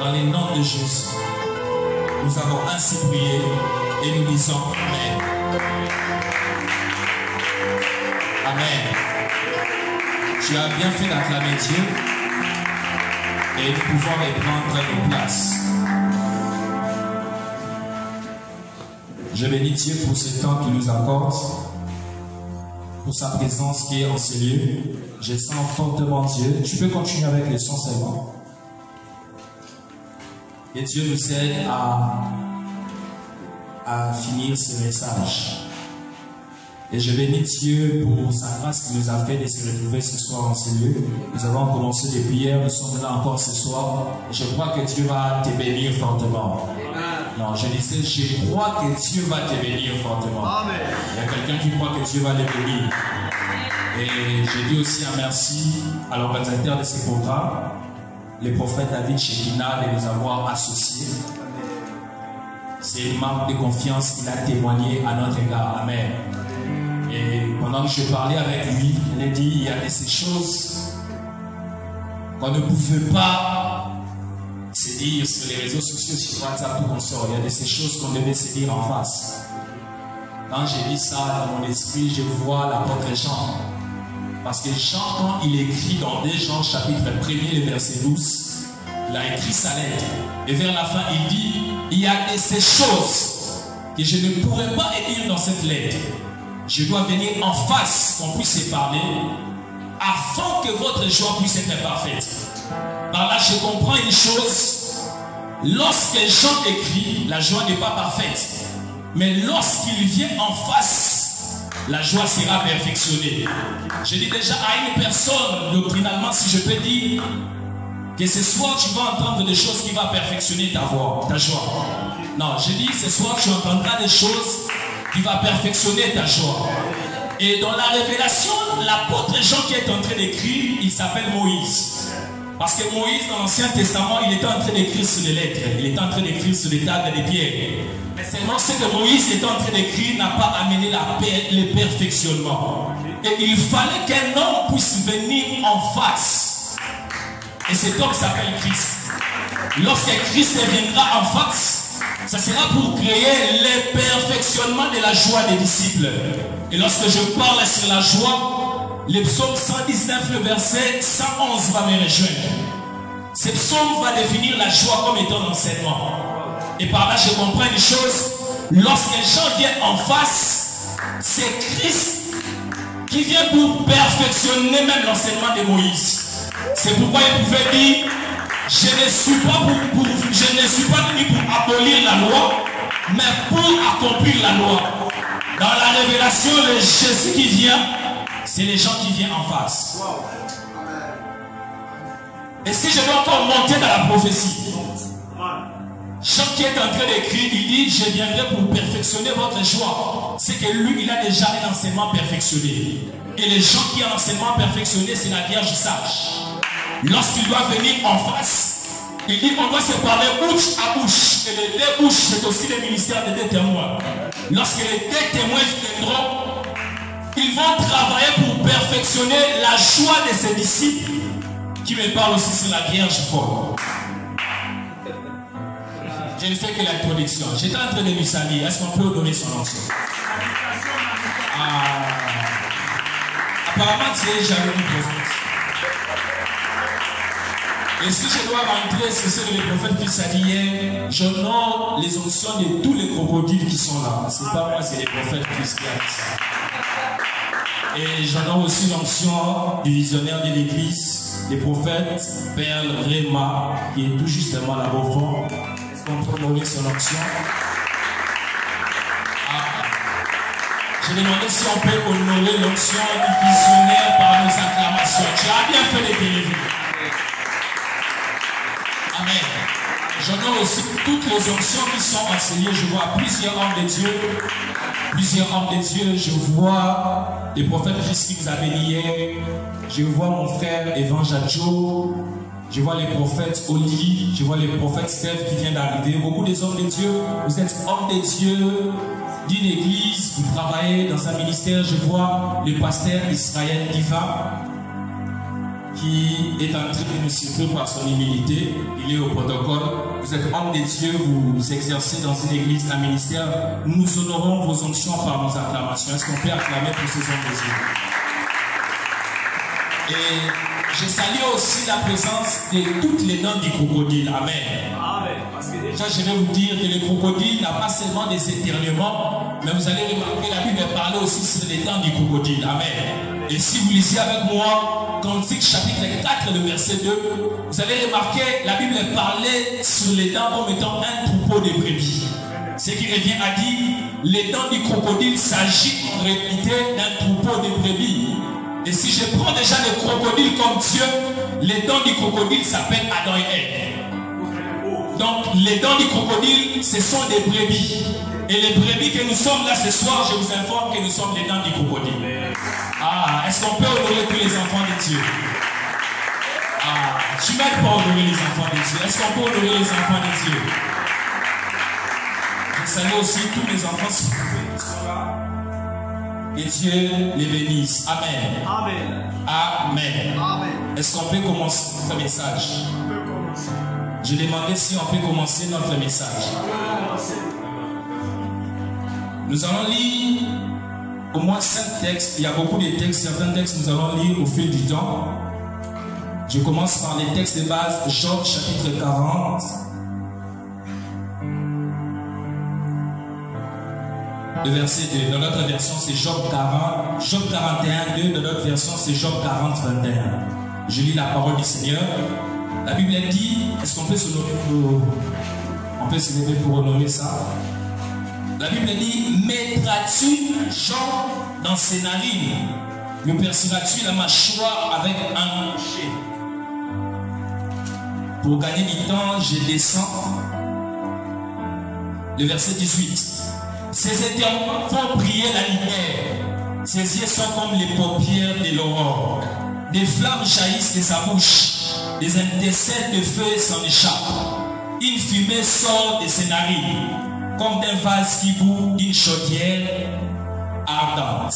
Dans le nom de Jésus, nous avons ainsi prié et nous disons Amen. Amen. Tu as bien fait d'acclamer Dieu et nous pouvons reprendre nos places. Je bénis Dieu pour ce temps qu'il nous accorde, pour sa présence qui est en ces lieux. Je sens fortement Dieu. Tu peux continuer avec les sons seulement. Et Dieu nous aide à finir ce message. Et je bénis Dieu pour sa grâce qui nous a fait de se retrouver ce soir en ces lieux. Nous avons commencé des prières, nous sommes là encore ce soir. Et je crois que Dieu va te bénir fortement. Non, je disais, je crois que Dieu va te bénir fortement. Amen. Il y a quelqu'un qui croit que Dieu va le bénir. Et je dis aussi un merci à l'organisateur de ce programme, le prophète David Shekina, de nous avoir associés. C'est une marque de confiance qu'il a témoigné à notre égard. Amen. Et pendant que je parlais avec lui, il a dit, il y a de ces choses qu'on ne pouvait pas se dire sur les réseaux sociaux, sur WhatsApp, tout consort. Il y a de ces choses qu'on devait se dire en face. Quand j'ai dit ça dans mon esprit, je vois l'apôtre Jean. Parce que Jean, quand il écrit dans 2 Jean chapitre 1er, le verset 12, il a écrit sa lettre. Et vers la fin, il dit, il y a de ces choses que je ne pourrais pas écrire dans cette lettre. Je dois venir en face, qu'on puisse se parler, afin que votre joie puisse être parfaite. Par là, je comprends une chose. Lorsque Jean écrit, la joie n'est pas parfaite. Mais lorsqu'il vient en face, la joie sera perfectionnée. Je dis déjà à une personne, doctrinalement, si je peux dire, que ce soir, tu vas entendre des choses qui vont perfectionner ta joie. Non, je dis, ce soir, tu entendras des choses qui vont perfectionner ta joie. Et dans la révélation, l'apôtre Jean qui est en train d'écrire, il s'appelle Moïse. Parce que Moïse, dans l'Ancien Testament, il était en train d'écrire sur les lettres. Il était en train d'écrire sur les tables des pierres. Mais seulement ce que Moïse était en train d'écrire n'a pas amené le perfectionnement. Et il fallait qu'un homme puisse venir en face. Et cet homme s'appelle Christ. Lorsque Christ viendra en face, ça sera pour créer le perfectionnement de la joie des disciples. Et lorsque je parle sur la joie, le psaume 119, le verset 111 va me rejoindre. Ce psaume va définir la joie comme étant l'enseignement. Et par là, je comprends une chose. Lorsque Jean vient en face, c'est Christ qui vient pour perfectionner même l'enseignement de Moïse. C'est pourquoi il pouvait dire, je ne suis pas venu pour abolir la loi, mais pour accomplir la loi. Dans la révélation, le Jésus qui vient, c'est les gens qui viennent en face. Et si je dois encore monter dans la prophétie, Jean qui est en train d'écrire, il dit, je viendrai pour perfectionner votre joie. C'est que lui, il a déjà un enseignement perfectionné. Et les gens qui ont un enseignement perfectionné, c'est la Vierge sage. Lorsqu'il doit venir en face, il dit qu'on doit se parler bouche à bouche. Et les 2 bouches, c'est aussi le ministère des 2 témoins. Lorsque les 2 témoins viendront, ils vont travailler pour perfectionner la joie de ses disciples, qui me parlent aussi sur la Vierge folle. Je ne fais que l'introduction. J'étais en train de lui saluer. Est-ce qu'on peut donner son onction? Apparemment, tu es jamais présent. Et si je dois rentrer sur ce que le prophète Christ a dit hier, j'honore les onctions de tous les crocodiles qui sont là. Ce n'est pas moi, c'est les prophètes Christ qui a dit ça. Et j'honore aussi l'onction du visionnaire de l'église, des prophètes, Père Réma, qui est tout justement là-bas au fond. Est-ce qu'on peut honorer son onction? Je demandais si on peut honorer l'onction du visionnaire par nos acclamations. Tu as bien fait de télévisions. Amen. J'honore aussi toutes les onctions qui sont enseignées. Je vois plusieurs hommes de Dieu. Plusieurs hommes de Dieu. Je vois les prophètes Christ qui vous avaient dit hier. Je vois mon frère Évangile Joe. Je vois les prophètes Oli. Je vois les prophètes Steph qui viennent d'arriver. Beaucoup des hommes de Dieu. Vous êtes hommes de Dieu d'une église. Vous travaillez dans un ministère. Je vois le pasteur Israël Diva. qui est en train de nous servir par son humilité. Il est au protocole. Vous êtes homme de Dieu, vous exercez dans une église, un ministère. Nous honorons vos onctions par nos acclamations. Est-ce qu'on peut acclamer pour ces hommes de Dieu? Et je salue aussi la présence de toutes les dents du crocodile. Amen. Amen. Parce que déjà, je vais vous dire que le crocodile n'a pas seulement des éternuements, mais vous allez remarquer la Bible parle aussi sur les dents du crocodile. Amen. Et si vous lisez avec moi, Cantique chapitre 4, le verset 2, vous allez remarquer la Bible parlait sur les dents comme étant un troupeau de brebis. Ce qui revient à dire, les dents du crocodile s'agit en réalité d'un troupeau de brebis. Et si je prends déjà le crocodile comme Dieu, les dents du crocodile s'appellent Adam et Ève. Donc les dents du crocodile, ce sont des brebis. Et les brebis que nous sommes là ce soir, je vous informe que nous sommes les dents du crocodile. Ah, est-ce qu'on peut honorer tous les enfants de Dieu? Ah, je ne m'aide pas à honorer les enfants de Dieu. Est-ce qu'on peut honorer les enfants de Dieu? Je salue aussi tous les enfants qui sont là. Et Dieu les bénisse. Amen. Amen. Amen. Amen. Est-ce qu'on peut commencer notre message? Je demandais si on peut commencer notre message. Nous allons lire au moins 5 textes. Il y a beaucoup de textes. Certains textes nous allons lire au fil du temps. Je commence par les textes de base. Job chapitre 40. Le verset 2. Dans notre version, c'est Job 40. Job 41, 2. Dans notre version, c'est Job 40, 21. Je lis la parole du Seigneur. La Bible dit, est-ce qu'on peut se lever pour honorer ça? La Bible dit, mettras-tu Jean dans ses narines? Me perceras-tu la mâchoire avec un crochet? Pour gagner du temps, je descends. Le verset 18. Ses éternuements font briller la lumière. Ses yeux sont comme les paupières de l'aurore. Des flammes jaillissent de sa bouche. Des étincelles de feu s'en échappent. Une fumée sort de ses narines, comme d'un vase qui bout d'une chaudière ardente.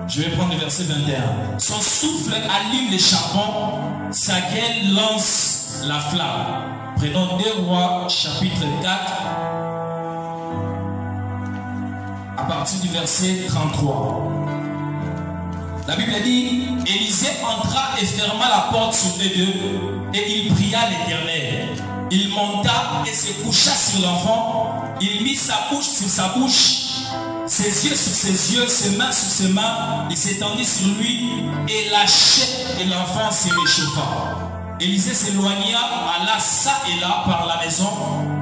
Je vais prendre le verset 21. Son souffle allume les charbons, sa gueule lance la flamme. Prenons 2 Rois, chapitre 4, à partir du verset 33. La Bible dit, Élisée entra et ferma la porte sur eux deux, et il pria l'Éternel. Il monta et se coucha sur l'enfant. Il mit sa bouche sur sa bouche, ses yeux sur ses yeux, ses mains sur ses mains. Il s'étendit sur lui et la chair de l'enfant se réchauffa. Élisée s'éloigna, alla ça et là par la maison,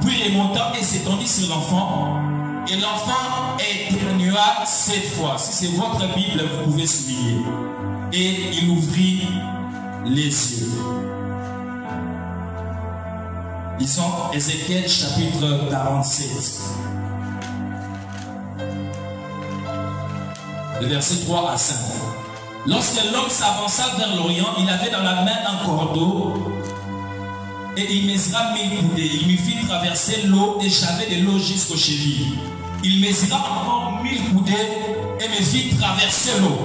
puis remonta et s'étendit sur l'enfant. Et l'enfant éternua 7 fois. Si c'est votre Bible, vous pouvez souligner. Et il ouvrit les yeux. Lisons Ézéchiel chapitre 47. Le verset 3 à 5. Lorsque l'homme s'avança vers l'Orient, il avait dans la main un cordeau et il mesura 1000 coudées. Il me fit traverser l'eau et j'avais de l'eau jusqu'aux chevilles. Il mesura encore 1000 coudées et me fit traverser l'eau.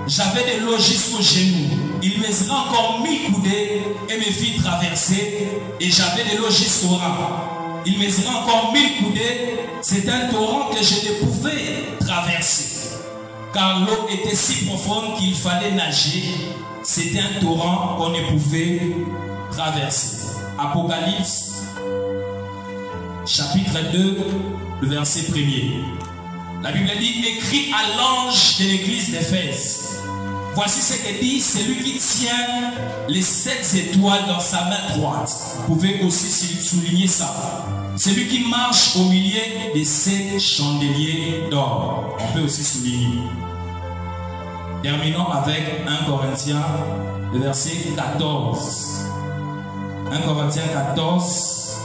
J'avais de l'eau jusqu'aux genoux. Il mesura encore 1000 coudées et me fit traverser et j'avais de l'eau jusqu'au rein. Il mesura encore 1000 coudées. C'est un torrent que je ne pouvais traverser. Car l'eau était si profonde qu'il fallait nager. C'était un torrent qu'on ne pouvait traverser. Apocalypse, chapitre 2, le verset 1er. La Bible dit, écrit à l'ange de l'église d'Éphèse. Voici ce que dit celui qui tient les 7 étoiles dans sa main droite. Vous pouvez aussi souligner ça. Celui qui marche au milieu des 7 chandeliers d'or. On peut aussi souligner. Terminons avec 1 Corinthiens, le verset 14. 1 Corinthiens 14,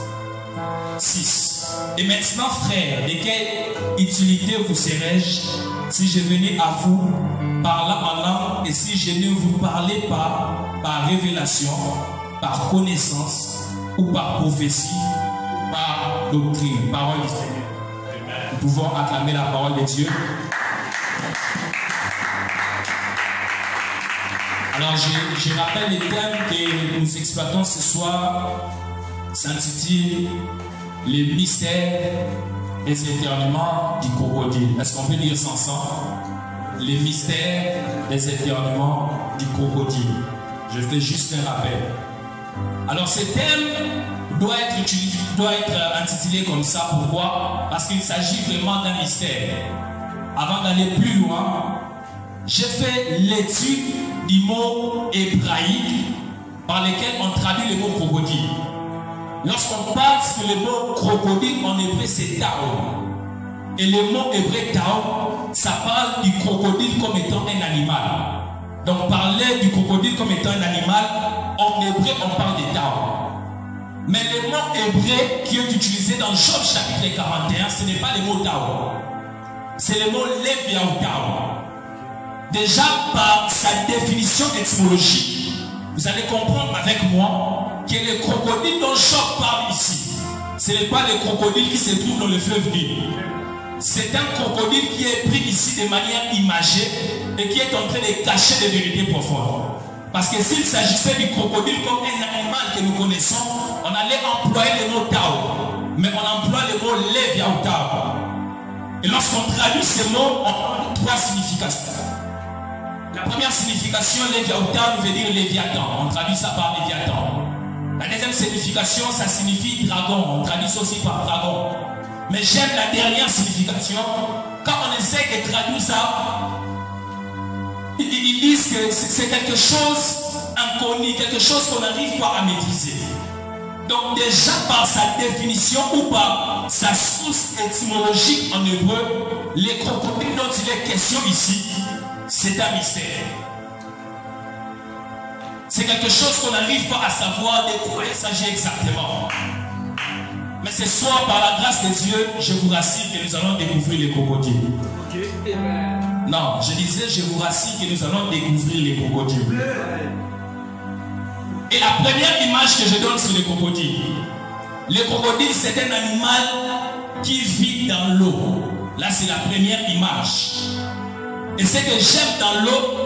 6. Et maintenant, frères, de quelle utilité vous serais-je si je venais à vous parlant en langue et si je ne vous parlais pas par révélation, par connaissance ou par prophétie, par doctrine, parole du Seigneur. Nous pouvons acclamer la parole de Dieu. Alors, je rappelle les thèmes que nous exploitons ce soir. S'intitule les mystères des éternuements du crocodile. Est-ce qu'on peut lire ça ensemble? Les mystères des éternuements du crocodile. Je fais juste un rappel. Alors, ce thème doit être intitulé comme ça. Pourquoi? Parce qu'il s'agit vraiment d'un mystère. Avant d'aller plus loin, j'ai fait l'étude du mot hébraïque par lequel on traduit le mot crocodile. Lorsqu'on parle de le mot crocodile en hébreu, c'est Tao. Et le mot hébreu Tao, ça parle du crocodile comme étant un animal. Donc parler du crocodile comme étant un animal, en hébreu on parle de Tao. Mais le mot hébreu qui est utilisé dans Job chapitre 41, ce n'est pas le mot Tao. C'est le mot Léviathan. Déjà par sa définition étymologique, vous allez comprendre avec moi que le crocodile dont Job parle ici, ce n'est pas le crocodile qui se trouve dans le fleuve Nil. C'est un crocodile qui est pris ici de manière imagée et qui est en train de cacher des vérités profondes. Parce que s'il s'agissait du crocodile comme un animal que nous connaissons, on allait employer le mot Tao. Mais on emploie le mot Léviathan. Et lorsqu'on traduit ce mot, on a trois significations. La première signification, Léviathan, veut dire Léviathan. On traduit ça par Léviathan. La deuxième signification, ça signifie dragon. On traduit ça aussi par dragon. Mais j'aime la dernière signification. Quand on essaie de traduire ça, ils disent que c'est quelque chose inconnu, quelque chose qu'on n'arrive pas à maîtriser. Donc déjà par sa définition ou par sa source étymologique en hébreu, les crocodiles dont il est question ici, c'est un mystère. C'est quelque chose qu'on n'arrive pas à savoir de quoi il s'agit exactement. Mais ce soir, par la grâce de Dieu, je vous rassure que nous allons découvrir les crocodiles. Non, je disais, je vous rassure que nous allons découvrir les crocodiles. Et la première image que je donne sur les crocodiles, c'est un animal qui vit dans l'eau. Là, c'est la première image. Et ce que j'aime dans l'eau,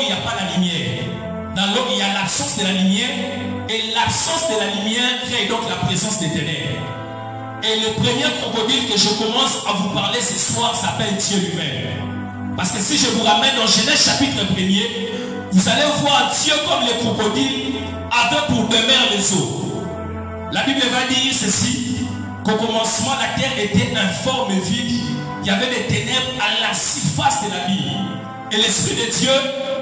il n'y a pas la lumière. Dans l'eau, il y a l'absence de la lumière. Et l'absence de la lumière crée donc la présence des ténèbres. Et le premier crocodile que je commence à vous parler ce soir s'appelle Dieu lui-même. Parce que si je vous ramène dans Genèse chapitre 1er, vous allez voir Dieu comme les crocodiles avait pour demeure les eaux. La Bible va dire ceci, qu'au commencement la terre était informe et vide, il y avait des ténèbres à la surface de la vie. Et l'Esprit de Dieu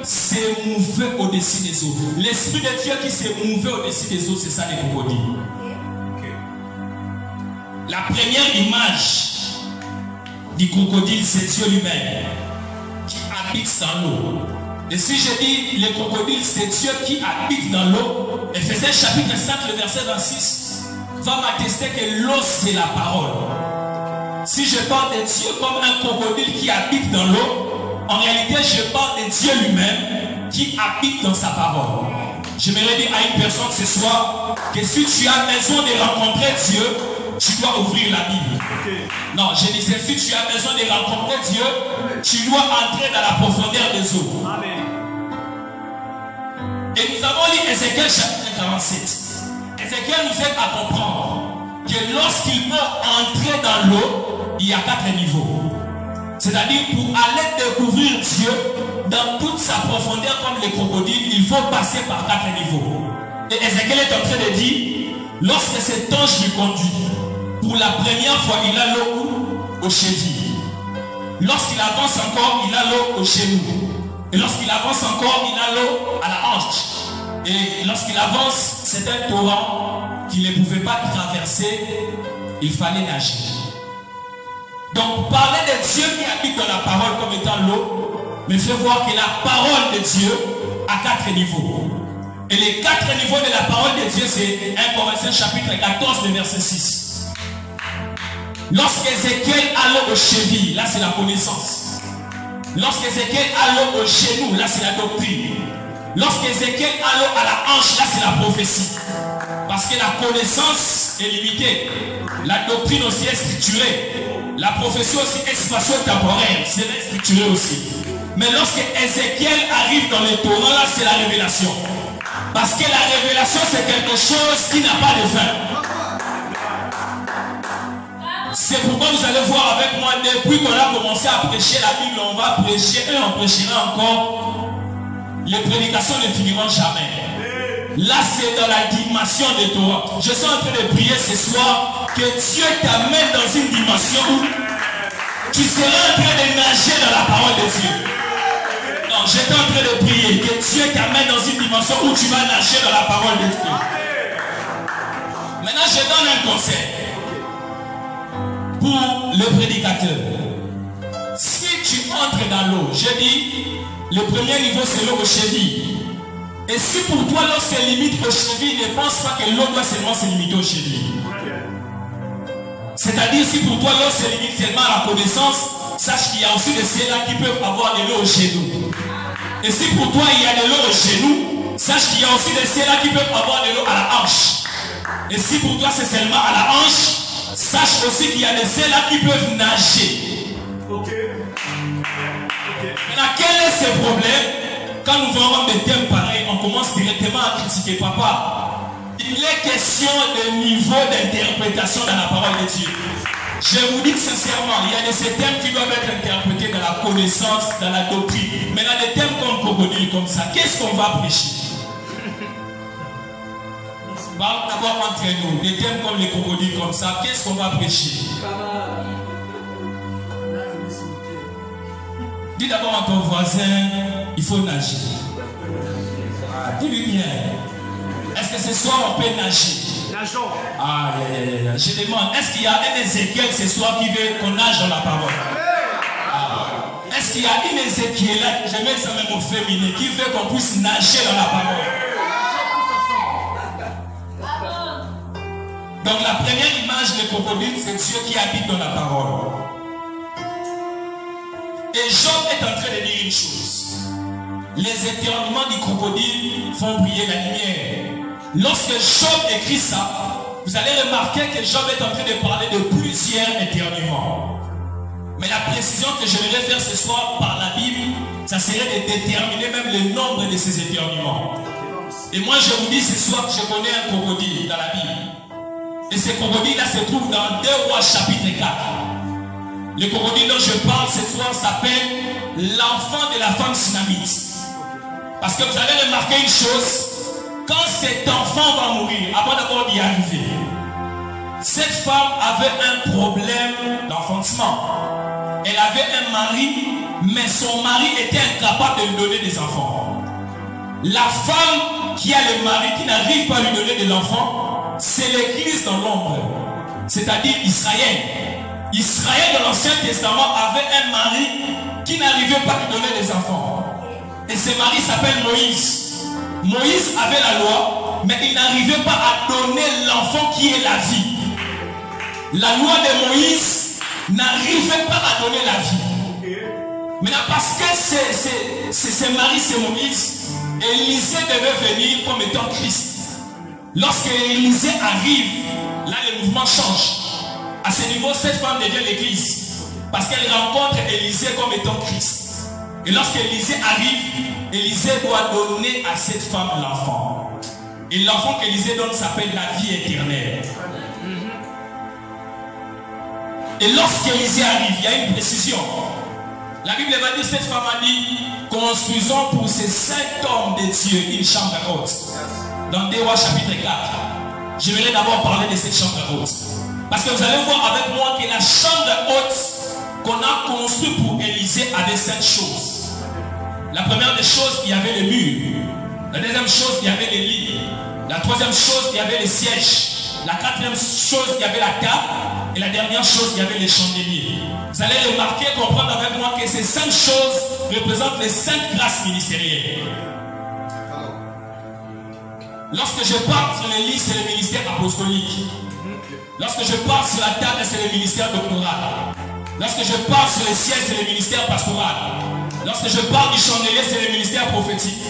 s'est mouvé au-dessus des eaux. L'Esprit de Dieu qui s'est mouvé au-dessus des eaux, c'est ça les crocodiles. La première image du crocodile, c'est Dieu lui-même qui habite dans l'eau. Et si je dis les crocodiles, c'est Dieu qui habite dans l'eau, Éphésiens chapitre 5, le verset 26, va m'attester que l'eau, c'est la parole. Si je parle de Dieu comme un crocodile qui habite dans l'eau, en réalité, je parle de Dieu lui-même qui habite dans sa parole. J'aimerais dire à une personne ce soir que si tu as besoin de rencontrer Dieu, tu dois ouvrir la Bible. Non, je disais, si tu as besoin de rencontrer Dieu, tu dois entrer dans la profondeur des eaux. Et nous avons lu Ézéchiel chapitre 47. Ézéchiel nous aide à comprendre que lorsqu'il veut entrer dans l'eau, il y a 4 niveaux. C'est-à-dire pour aller découvrir Dieu dans toute sa profondeur comme les crocodiles, il faut passer par 4 niveaux. Et Ézéchiel est en train de dire, lorsque cet ange lui conduit, pour la première fois, il a l'eau aux chevilles. Lorsqu'il avance encore, il a l'eau aux genoux. Et lorsqu'il avance encore, il a l'eau à la hanche. Et lorsqu'il avance, c'est un torrent qu'il ne pouvait pas traverser. Il fallait nager. Donc, parler de Dieu qui habite dans la parole comme étant l'eau, me fait voir que la parole de Dieu a 4 niveaux. Et les 4 niveaux de la parole de Dieu, c'est 1 Corinthiens chapitre 14, le verset 6. Lorsqu'Ézéchiel a l'eau aux chevilles, là c'est la connaissance. Lorsqu'Ézéchiel a l'eau aux genoux, là c'est la doctrine. Lorsqu'Ézéchiel a l'eau à la hanche, là c'est la prophétie. Parce que la connaissance est limitée. La doctrine aussi est structurée. La prophétie aussi est spatio-temporelle. C'est structuré aussi. Mais lorsque Ézéchiel arrive dans les torrents, là c'est la révélation. Parce que la révélation c'est quelque chose qui n'a pas de fin. C'est pourquoi vous allez voir avec moi, depuis qu'on a commencé à prêcher la Bible, on va prêcher et on prêchera encore. Les prédications ne finiront jamais. Là, c'est dans la dimension des Torah. Je suis en train de prier ce soir que Dieu t'amène dans une dimension où tu seras en train de nager dans la parole de Dieu. Non, j'étais en train de prier que Dieu t'amène dans une dimension où tu vas nager dans la parole de Dieu. Maintenant, je donne un conseil pour le prédicateur. Si tu entres dans l'eau, je dis, le premier niveau c'est l'eau aux chevilles. Et si pour toi l'eau se limite aux chevilles, ne pense pas que l'eau doit seulement se limiter aux chevilles. C'est-à-dire si pour toi l'eau se limite seulement à la connaissance, sache qu'il y a aussi de ceux-là qui peuvent avoir de l'eau aux genoux. Et si pour toi il y a de l'eau aux genoux, sache qu'il y a aussi de ceux-là qui peuvent avoir de l'eau à la hanche. Et si pour toi c'est seulement à la hanche, sache aussi qu'il y a de ceux-là qui peuvent nager. Maintenant, quel est ce problème? Quand nous voyons des thèmes pareils, on commence directement à critiquer papa. Il est question de niveau d'interprétation dans la parole de Dieu. Je vous dis sincèrement, il y a de ces thèmes qui doivent être interprétés dans la connaissance, dans la doctrine. Mais dans des thèmes comme crocodile, comme ça, qu'est-ce qu'on va prêcher? D'abord entre nous, des thèmes comme les crocodiles comme ça, qu'est-ce qu'on va prêcher? Dis d'abord à ton voisin, il faut nager. Dis-lui bien. Est-ce que ce soir on peut nager? Nageons. Je demande, est-ce qu'il y a un Ézéchiel ce soir qui veut qu'on nage dans la parole? Est-ce qu'il y a une Ézéchiel là, je mets ça même au féminin, qui veut qu'on puisse nager dans la parole? Donc la première image de crocodile, c'est Dieu qui habite dans la parole. Et Job est en train de dire une chose. Les éternuements du crocodile font briller la lumière. Lorsque Job écrit ça, vous allez remarquer que Job est en train de parler de plusieurs éternuements. Mais la précision que je vais faire ce soir par la Bible, ça serait de déterminer même le nombre de ces éternuements. Et moi je vous dis ce soir que je connais un crocodile dans la Bible. Et ce crocodile-là se trouve dans 2 Rois chapitre 4. Le crocodile dont je parle cette fois s'appelle l'enfant de la femme sunamite. Parce que vous allez remarquer une chose, quand cet enfant va mourir, avant d'abord d'y arriver, cette femme avait un problème d'enfantement. Elle avait un mari, mais son mari était incapable de lui donner des enfants. La femme qui a le mari qui n'arrive pas à lui donner de l'enfant, c'est l'église dans l'ombre, c'est-à-dire Israël. Israël dans l'Ancien Testament avait un mari qui n'arrivait pas à lui donner des enfants. Et ce mari s'appelle Moïse. Moïse avait la loi, mais il n'arrivait pas à donner l'enfant qui est la vie. La loi de Moïse n'arrivait pas à donner la vie. Maintenant, parce que ce mari, c'est Moïse, Élisée devait venir comme étant Christ. Lorsque Élisée arrive, là le mouvement change. À ce niveau, cette femme devient l'église. Parce qu'elle rencontre Élisée comme étant Christ. Et lorsque Élisée arrive, Élisée doit donner à cette femme l'enfant. Et l'enfant qu'Élisée donne s'appelle la vie éternelle. Et lorsqu'Élisée arrive, il y a une précision. La Bible va dire, cette femme a dit, construisons pour ces 5 hommes de Dieu une chambre haute. Dans 2 Rois chapitre 4. Je vais d'abord parler de cette chambre haute. Parce que vous allez voir avec moi que la chambre haute qu'on a construite pour Élisée avait 5 choses. La première des choses, il y avait les murs. La deuxième chose, il y avait les lits. La troisième chose, il y avait les sièges. La quatrième chose, il y avait la table. Et la dernière chose, il y avait les chandeliers. Vous allez remarquer, comprendre avec moi que ces 5 choses représentent les 5 grâces ministérielles. Lorsque je parle sur les lits, c'est le ministère apostolique. Lorsque je parle sur la table, c'est le ministère doctoral. Lorsque je parle sur les sièges, c'est le ministère pastoral. Lorsque je parle du chandelier, c'est le ministère prophétique.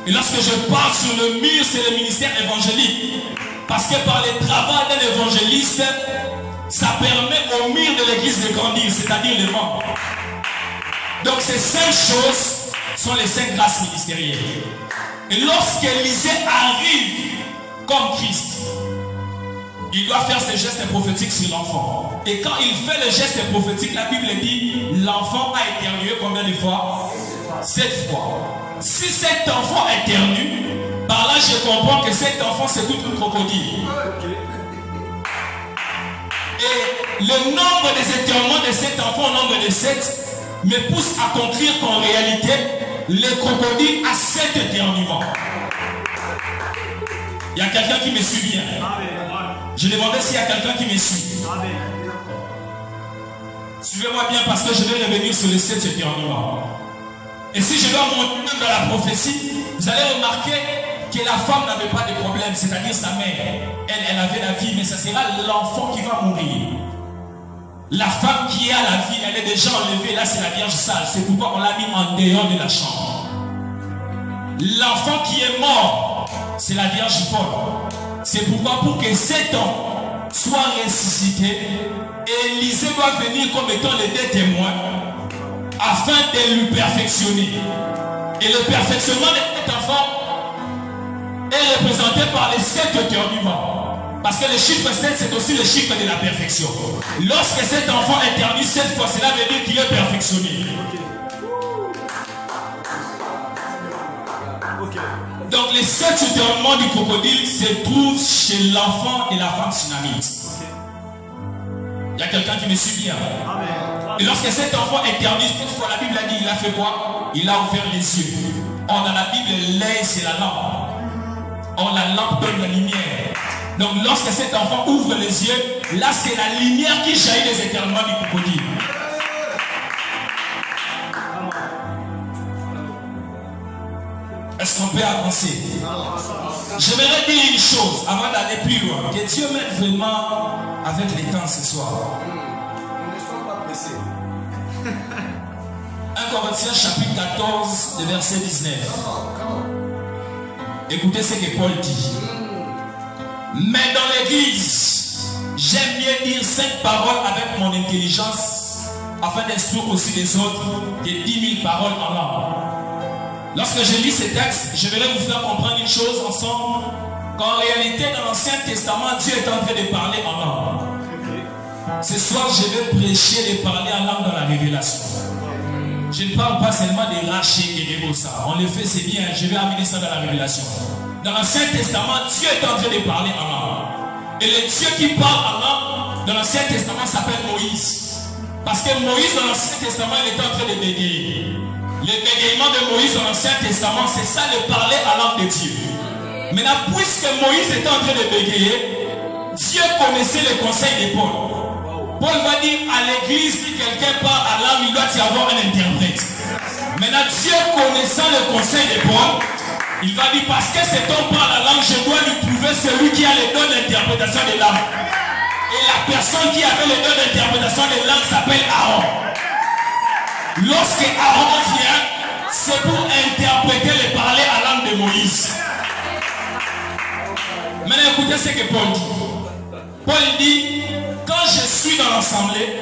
Et lorsque je parle sur le mur, c'est le ministère évangélique. Parce que par le travail d'un évangéliste, ça permet au mur de l'église de grandir, c'est-à-dire les membres. Donc ces 5 choses sont les 5 grâces ministérielles. Et lorsqu'Élisée arrive comme Christ, il doit faire ses gestes prophétiques sur l'enfant. Et quand il fait le geste prophétique, la Bible dit, l'enfant a éternué combien de fois? 7 fois. Si cet enfant éternue, par là je comprends que cet enfant c'est tout un crocodile. Et le nombre des éternuements de cet enfant, au nombre de 7, me pousse à conclure qu'en réalité, le crocodile a 7 éternuements. Il y a quelqu'un qui me suit bien. Je demandais s'il y a quelqu'un qui me suit. Suivez-moi bien parce que je vais revenir sur les 7 éternuements. Et si je dois monter dans la prophétie, vous allez remarquer que la femme n'avait pas de problème, c'est-à-dire sa mère. Elle avait la vie, mais ce sera l'enfant qui va mourir. La femme qui a la vie, elle est déjà enlevée. Là, c'est la Vierge sage. C'est pourquoi on l'a mis en dehors de la chambre. L'enfant qui est mort, c'est la Vierge folle. C'est pourquoi pour que cet homme soit ressuscité, Élisée doit venir comme étant les 2 témoins afin de lui perfectionner. Et le perfectionnement de cet enfant est représenté par les 7 éternuements. Parce que le chiffre 7, c'est aussi le chiffre de la perfection. Lorsque cet enfant éternue 7 fois, cela veut dire qu'il est perfectionné. Donc les 7 éternuements du crocodile se trouvent chez l'enfant et la femme tsunamite. Il y a quelqu'un qui me suit bien. Et lorsque cet enfant éternue, cette fois la Bible a dit, il a fait quoi? Il a ouvert les yeux. Or dans la Bible, l'œil c'est la lampe. Or la lampe donne la lumière. Donc lorsque cet enfant ouvre les yeux, là c'est la lumière qui jaillit des éternuements du crocodile. Est-ce qu'on peut avancer? J'aimerais dire une chose avant d'aller plus loin. Que Dieu m'aide vraiment avec les temps ce soir. Ne sois pas pressé. 1 Corinthiens chapitre 14, le verset 19. Écoutez ce que Paul dit. Mais dans l'église, j'aime mieux dire 5 paroles avec mon intelligence afin d'instruire aussi les autres que 10 000 paroles en langue. Lorsque je lis ces textes, je vais vous faire comprendre une chose ensemble, qu'en réalité dans l'Ancien Testament, Dieu est en train de parler en langue. Ce soir, je vais prêcher et parler en langue dans la révélation. Je ne parle pas seulement des rachés et des bossas. On le fait, c'est bien, je vais amener ça dans la révélation. Dans l'Ancien Testament, Dieu est en train de parler en langue. Et le Dieu qui parle en langue, dans l'Ancien Testament, s'appelle Moïse. Parce que Moïse, dans l'Ancien Testament, il était en train de bégayer. Le bégayement de Moïse dans l'Ancien Testament, c'est ça, le parler à langue de Dieu. Maintenant, puisque Moïse était en train de bégayer, Dieu connaissait le conseil de Paul. Paul va dire à l'église, si quelqu'un parle à langue, il doit y avoir un interprète. Maintenant, Dieu connaissant le conseil de Paul, il va dire, parce que cet homme parle la langue, je dois lui trouver celui qui a le don d'interprétation des langues. Et la personne qui avait le don d'interprétation des langues s'appelle Aaron. Lorsque Aaron vient, c'est pour interpréter le parler à langue de Moïse. Maintenant, écoutez ce que Paul dit. Paul dit, quand je suis dans l'assemblée,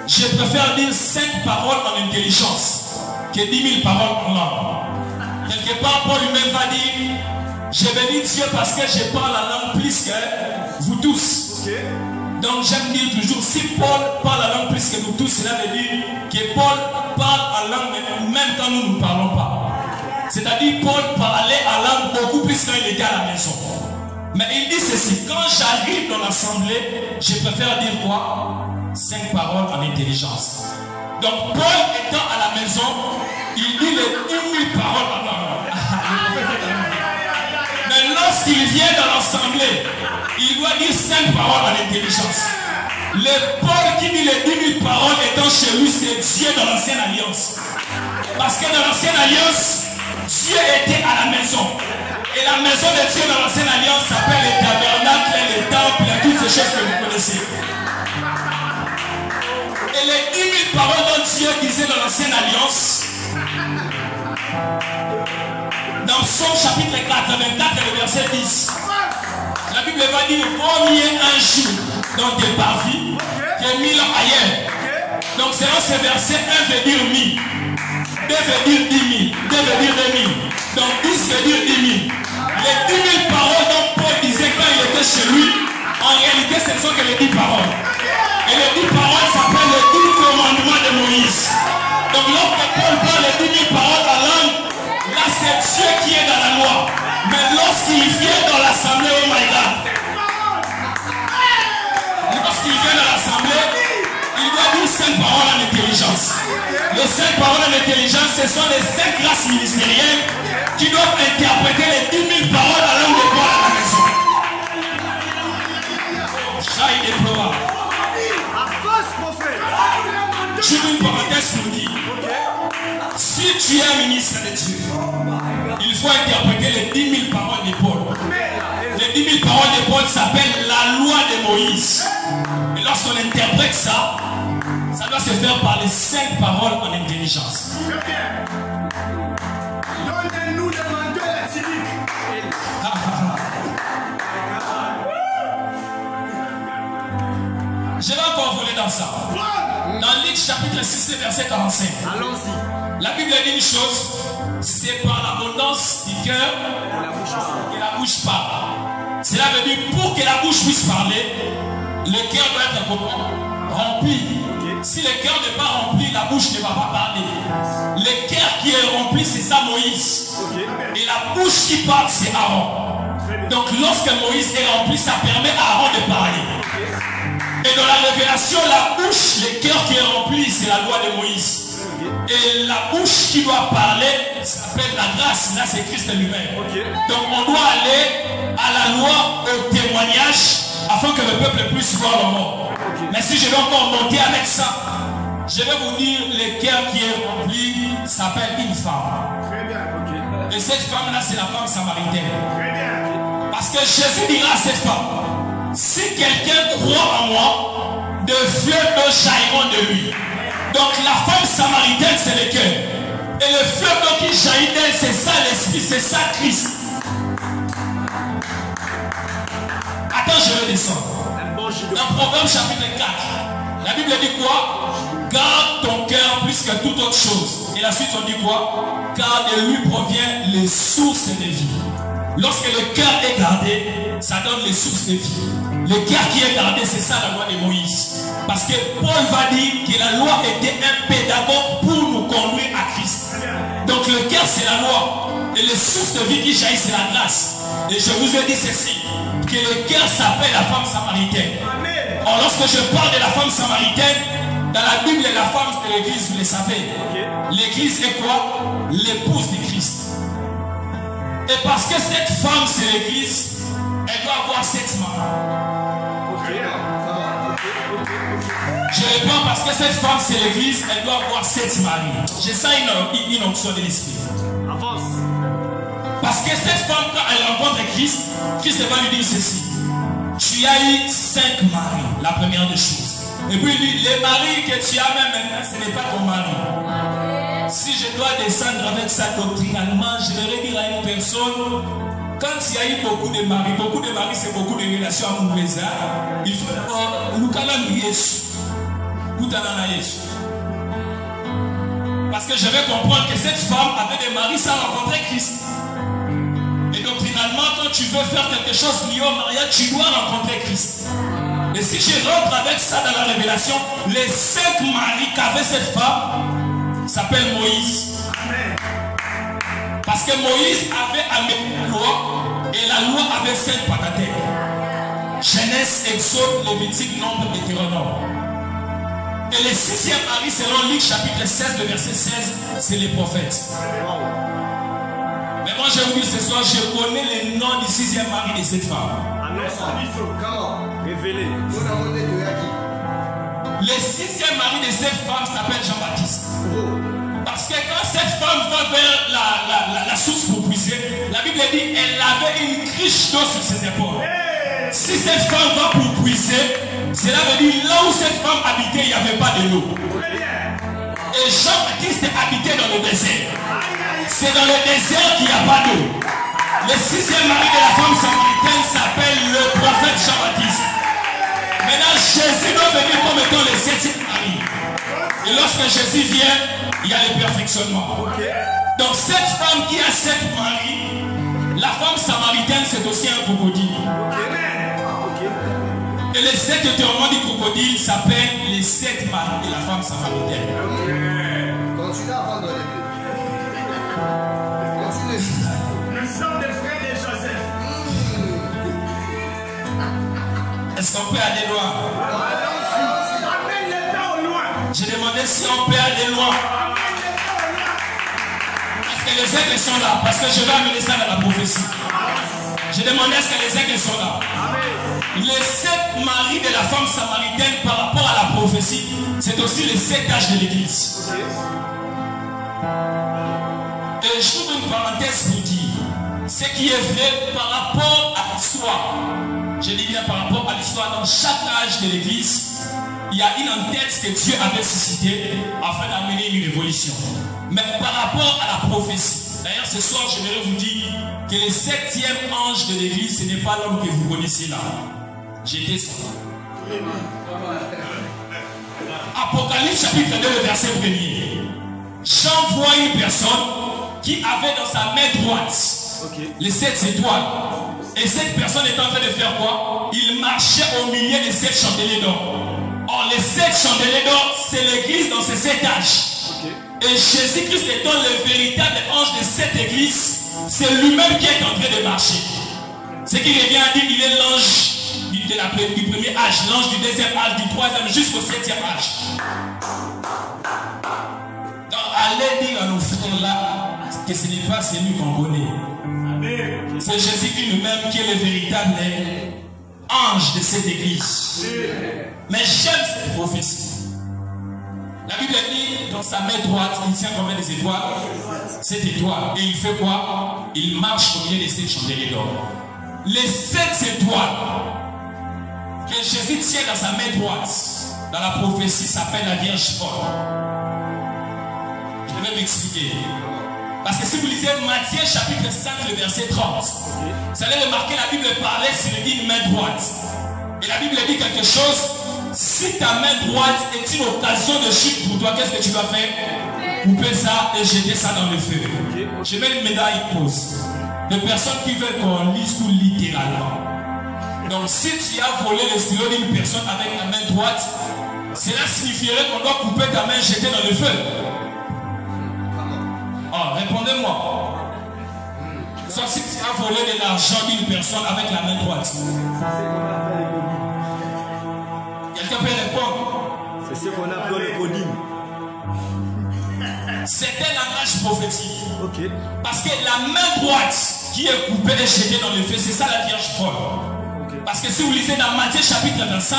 je préfère dire 5 paroles en intelligence que 10 000 paroles en langue. Quelque part, Paul lui-même va dire, je bénis Dieu parce que je parle la langue plus que vous tous. Donc j'aime dire toujours, si Paul parle la langue plus que nous tous, cela veut dire que Paul parle en langue même quand nous ne parlons pas. C'est-à-dire Paul parlait en langue beaucoup plus quand il était à la maison. Mais il dit ceci, quand j'arrive dans l'assemblée, je préfère dire quoi? 5 paroles en intelligence. Donc Paul étant à la maison, il dit les 10 000 paroles en langue. Mais lorsqu'il vient dans l'assemblée, il doit dire 5 paroles en intelligence. Le Paul qui dit les 10 000 paroles étant chez lui, c'est Dieu dans l'ancienne alliance. Parce que dans l'ancienne alliance, Dieu était à la maison. Et la maison de Dieu dans l'ancienne alliance s'appelle les tabernacles, les temples, toutes ces choses que vous connaissez. Et les 10 000 paroles dont Dieu disait dans l'ancienne alliance, dans Psaume chapitre 84 et le verset 10, la Bible va dire, vaut mieux un jour dans tes parvis que 1000 ans ailleurs. Donc selon ce verset, 1 veut dire 1000, 2 2 veut dire 10 000. 2 veut dire 2 000. Donc 10 veut dire 10 000. Les 10 000 paroles dont Paul disait quand il était chez lui, en réalité ce ne sont que les 10 paroles. Et les 10 paroles s'appellent les 10 commandements de Moïse. Donc lorsque Paul parle des 10 000 paroles en langue, là c'est Dieu qui est dans la loi. Mais lorsqu'il vient dans l'assemblée, oh my God, lorsqu'il vient dans l'assemblée, il doit dire 5 paroles en intelligence. Les 5 paroles en intelligence, ce sont les 5 grâces ministérielles qui doivent interpréter les 10 000 paroles à langue de Paul à la maison. Chai et Flora. Je veux une parenthèse pour dire, si tu es un ministre de Dieu, il faut interpréter les 10 000 paroles de Paul. Les 10 000 paroles de Paul s'appellent la loi de Moïse. Et lorsqu'on interprète ça, ça doit se faire par les 5 paroles en intelligence. Donnez-nous le manteau éthylique. Je vais encore voler dans ça. Dans Luc chapitre 6, verset 45. Allons-y. La Bible dit une chose, c'est par l'abondance du cœur que la bouche parle. Cela veut dire pour que la bouche puisse parler, le cœur doit être rempli. Si le cœur n'est pas rempli, la bouche ne va pas parler. Le cœur qui est rempli, c'est ça Moïse. Et la bouche qui parle, c'est Aaron. Donc lorsque Moïse est rempli, ça permet à Aaron de parler. Et dans la révélation, la bouche, le cœur qui est rempli, c'est la loi de Moïse. Et la bouche qui doit parler s'appelle la grâce. Là, c'est Christ lui-même. Donc on doit aller à la loi, au témoignage, afin que le peuple puisse voir le mort. Mais si je vais encore monter avec ça, je vais vous dire, le cœur qui est rempli s'appelle une femme. Et cette femme-là, c'est la femme samaritaine. Parce que Jésus dira à cette femme, si quelqu'un croit en moi, de fleuves d'eau jailliront de lui. Donc la femme samaritaine, c'est le cœur. Et le fleuve d'eau qui jaillit d'elle, c'est ça l'esprit, c'est ça Christ. Attends, je vais descendre. Dans Proverbe chapitre 4, la Bible dit quoi? Garde ton cœur plus que toute autre chose. Et la suite on dit quoi? Car de lui provient les sources de vie. Lorsque le cœur est gardé, ça donne les sources de vie. Le cœur qui est gardé, c'est ça la loi de Moïse. Parce que Paul va dire que la loi était un pédagogue pour nous conduire à Christ. Donc le cœur c'est la loi. Et les sources de vie qui jaillissent c'est la grâce. Et je vous ai dit ceci, que le cœur s'appelle la femme samaritaine. Or lorsque je parle de la femme samaritaine, dans la Bible la femme c'est l'église, vous le savez. L'église est quoi? L'épouse de Christ. Et parce que cette femme c'est l'église, elle doit avoir 7 maris. Je réponds parce que cette femme c'est l'église, elle doit avoir 7 maris. J'ai ça une onction de l'esprit. Avance. Parce que cette femme, quand elle rencontre Christ, Christ va lui dire ceci. Tu as eu 5 maris, la première des choses. Et puis il dit, les maris que tu as même maintenant, ce n'est pas ton mari. Si je dois descendre avec ça doctrinalement, je vais dire à une personne, quand il y a eu beaucoup de maris c'est beaucoup de relations amoureuses. Il faut d'abord, nous calons Yesu. Parce que je vais comprendre que cette femme avait des maris sans rencontrer Christ. Et doctrinalement, quand tu veux faire quelque chose lié au mariage, tu dois rencontrer Christ. Et si je rentre avec ça dans la révélation, les 5 maris qu'avait cette femme s'appellent Moïse. Parce que Moïse avait amené la loi et la loi avait 5 patathèques. Genèse, Exode, Lévitique, Nombre, Deutéronome. Et le 6e mari, selon Luc chapitre 16, le verset 16, c'est les prophètes. Mais moi je vous dis ce soir, je connais les noms du 6e mari de cette femme. Révélé. Le 6e mari de cette femme s'appelle Jean-Baptiste. Parce que quand cette femme va vers la source pour puiser, la Bible dit qu'elle avait une criche d'eau sur ses épaules. Si cette femme va pour puiser, cela veut dire là où cette femme habitait, il n'y avait pas de l'eau. Et Jean-Baptiste habitait dans le désert. C'est dans le désert qu'il n'y a pas d'eau. Le 6e mari de la femme samaritaine s'appelle le prophète Jean-Baptiste. Maintenant, Jésus doit venir comme étant le 7e mari. Et Et lorsque Jésus vient, il y a le perfectionnement. Donc cette femme qui a 7 maris, la femme samaritaine, c'est aussi un crocodile. Et les 7 tourments du crocodile s'appellent les 7 maris de la femme samaritaine. Continue à prendre les deux. Continue. Nous sommes des frères de Joseph. Est-ce qu'on peut aller loin? Amène les pas au loin. J'ai demandé si on peut aller loin. Est-ce que les aigles sont là? Parce que je vais amener ça dans la prophétie. J'ai demandé est-ce que les aigles sont là? Les 7 maris de la femme samaritaine par rapport à la prophétie, c'est aussi les 7 âges de l'église. Et j'ouvre une parenthèse pour dire ce qui est vrai par rapport à l'histoire. Je dis bien par rapport à l'histoire. Dans chaque âge de l'église, il y a une en-tête que Dieu avait suscité afin d'amener une évolution. Mais par rapport à la prophétie, d'ailleurs ce soir j'aimerais vous dire que le 7e ange de l'église, ce n'est pas l'homme que vous connaissez là. J'étais ça. Apocalypse chapitre 2, le verset 1er. Jean voit une personne qui avait dans sa main droite les 7 étoiles. Et cette personne est en train de faire quoi? Il marchait au milieu des 7 chandeliers d'or. Or, les 7 chandeliers d'or, c'est l'église dans ses 7 âges. Et Jésus-Christ étant le véritable ange de cette église, c'est lui-même qui est en train de marcher. Ce qui revient à dire qu'il est l'ange du premier âge, l'ange du deuxième âge, du troisième jusqu'au 7e âge. Donc, allez dire à nos frères là que ce n'est pas celui qu'on connaît. C'est Jésus-Christ lui-même qui est le véritable ange de cette église. Mais j'aime cette prophétie. La Bible dit dans sa main droite, il tient combien des étoiles? 7 étoiles. Et il fait quoi? Il marche au milieu des 7 chandeliers d'or. Les 7 étoiles que Jésus tient dans sa main droite, dans la prophétie, s'appelle la Vierge folle. Je vais m'expliquer. Parce que si vous lisez Matthieu chapitre 5, le verset 30, vous allez remarquer la Bible parlait sur une main droite. Et la Bible dit quelque chose. Si ta main droite est une occasion de chute pour toi, qu'est-ce que tu vas faire? Couper ça et jeter ça dans le feu. Je mets une médaille pause. De personnes qui veulent qu'on lise tout littéralement. Donc si tu as volé le stylo d'une personne avec la main droite, cela signifierait qu'on doit couper ta main et jeter dans le feu. Oh, répondez-moi. Sauf si tu as volé de l'argent d'une personne avec la main droite. Quelqu'un peut répondre? C'est ce qu'on appelle le coding. C'était un langage prophétique. Parce que la main droite qui est coupée et jetée dans le feu, c'est ça la Vierge folle. Parce que si vous lisez dans Matthieu chapitre 25,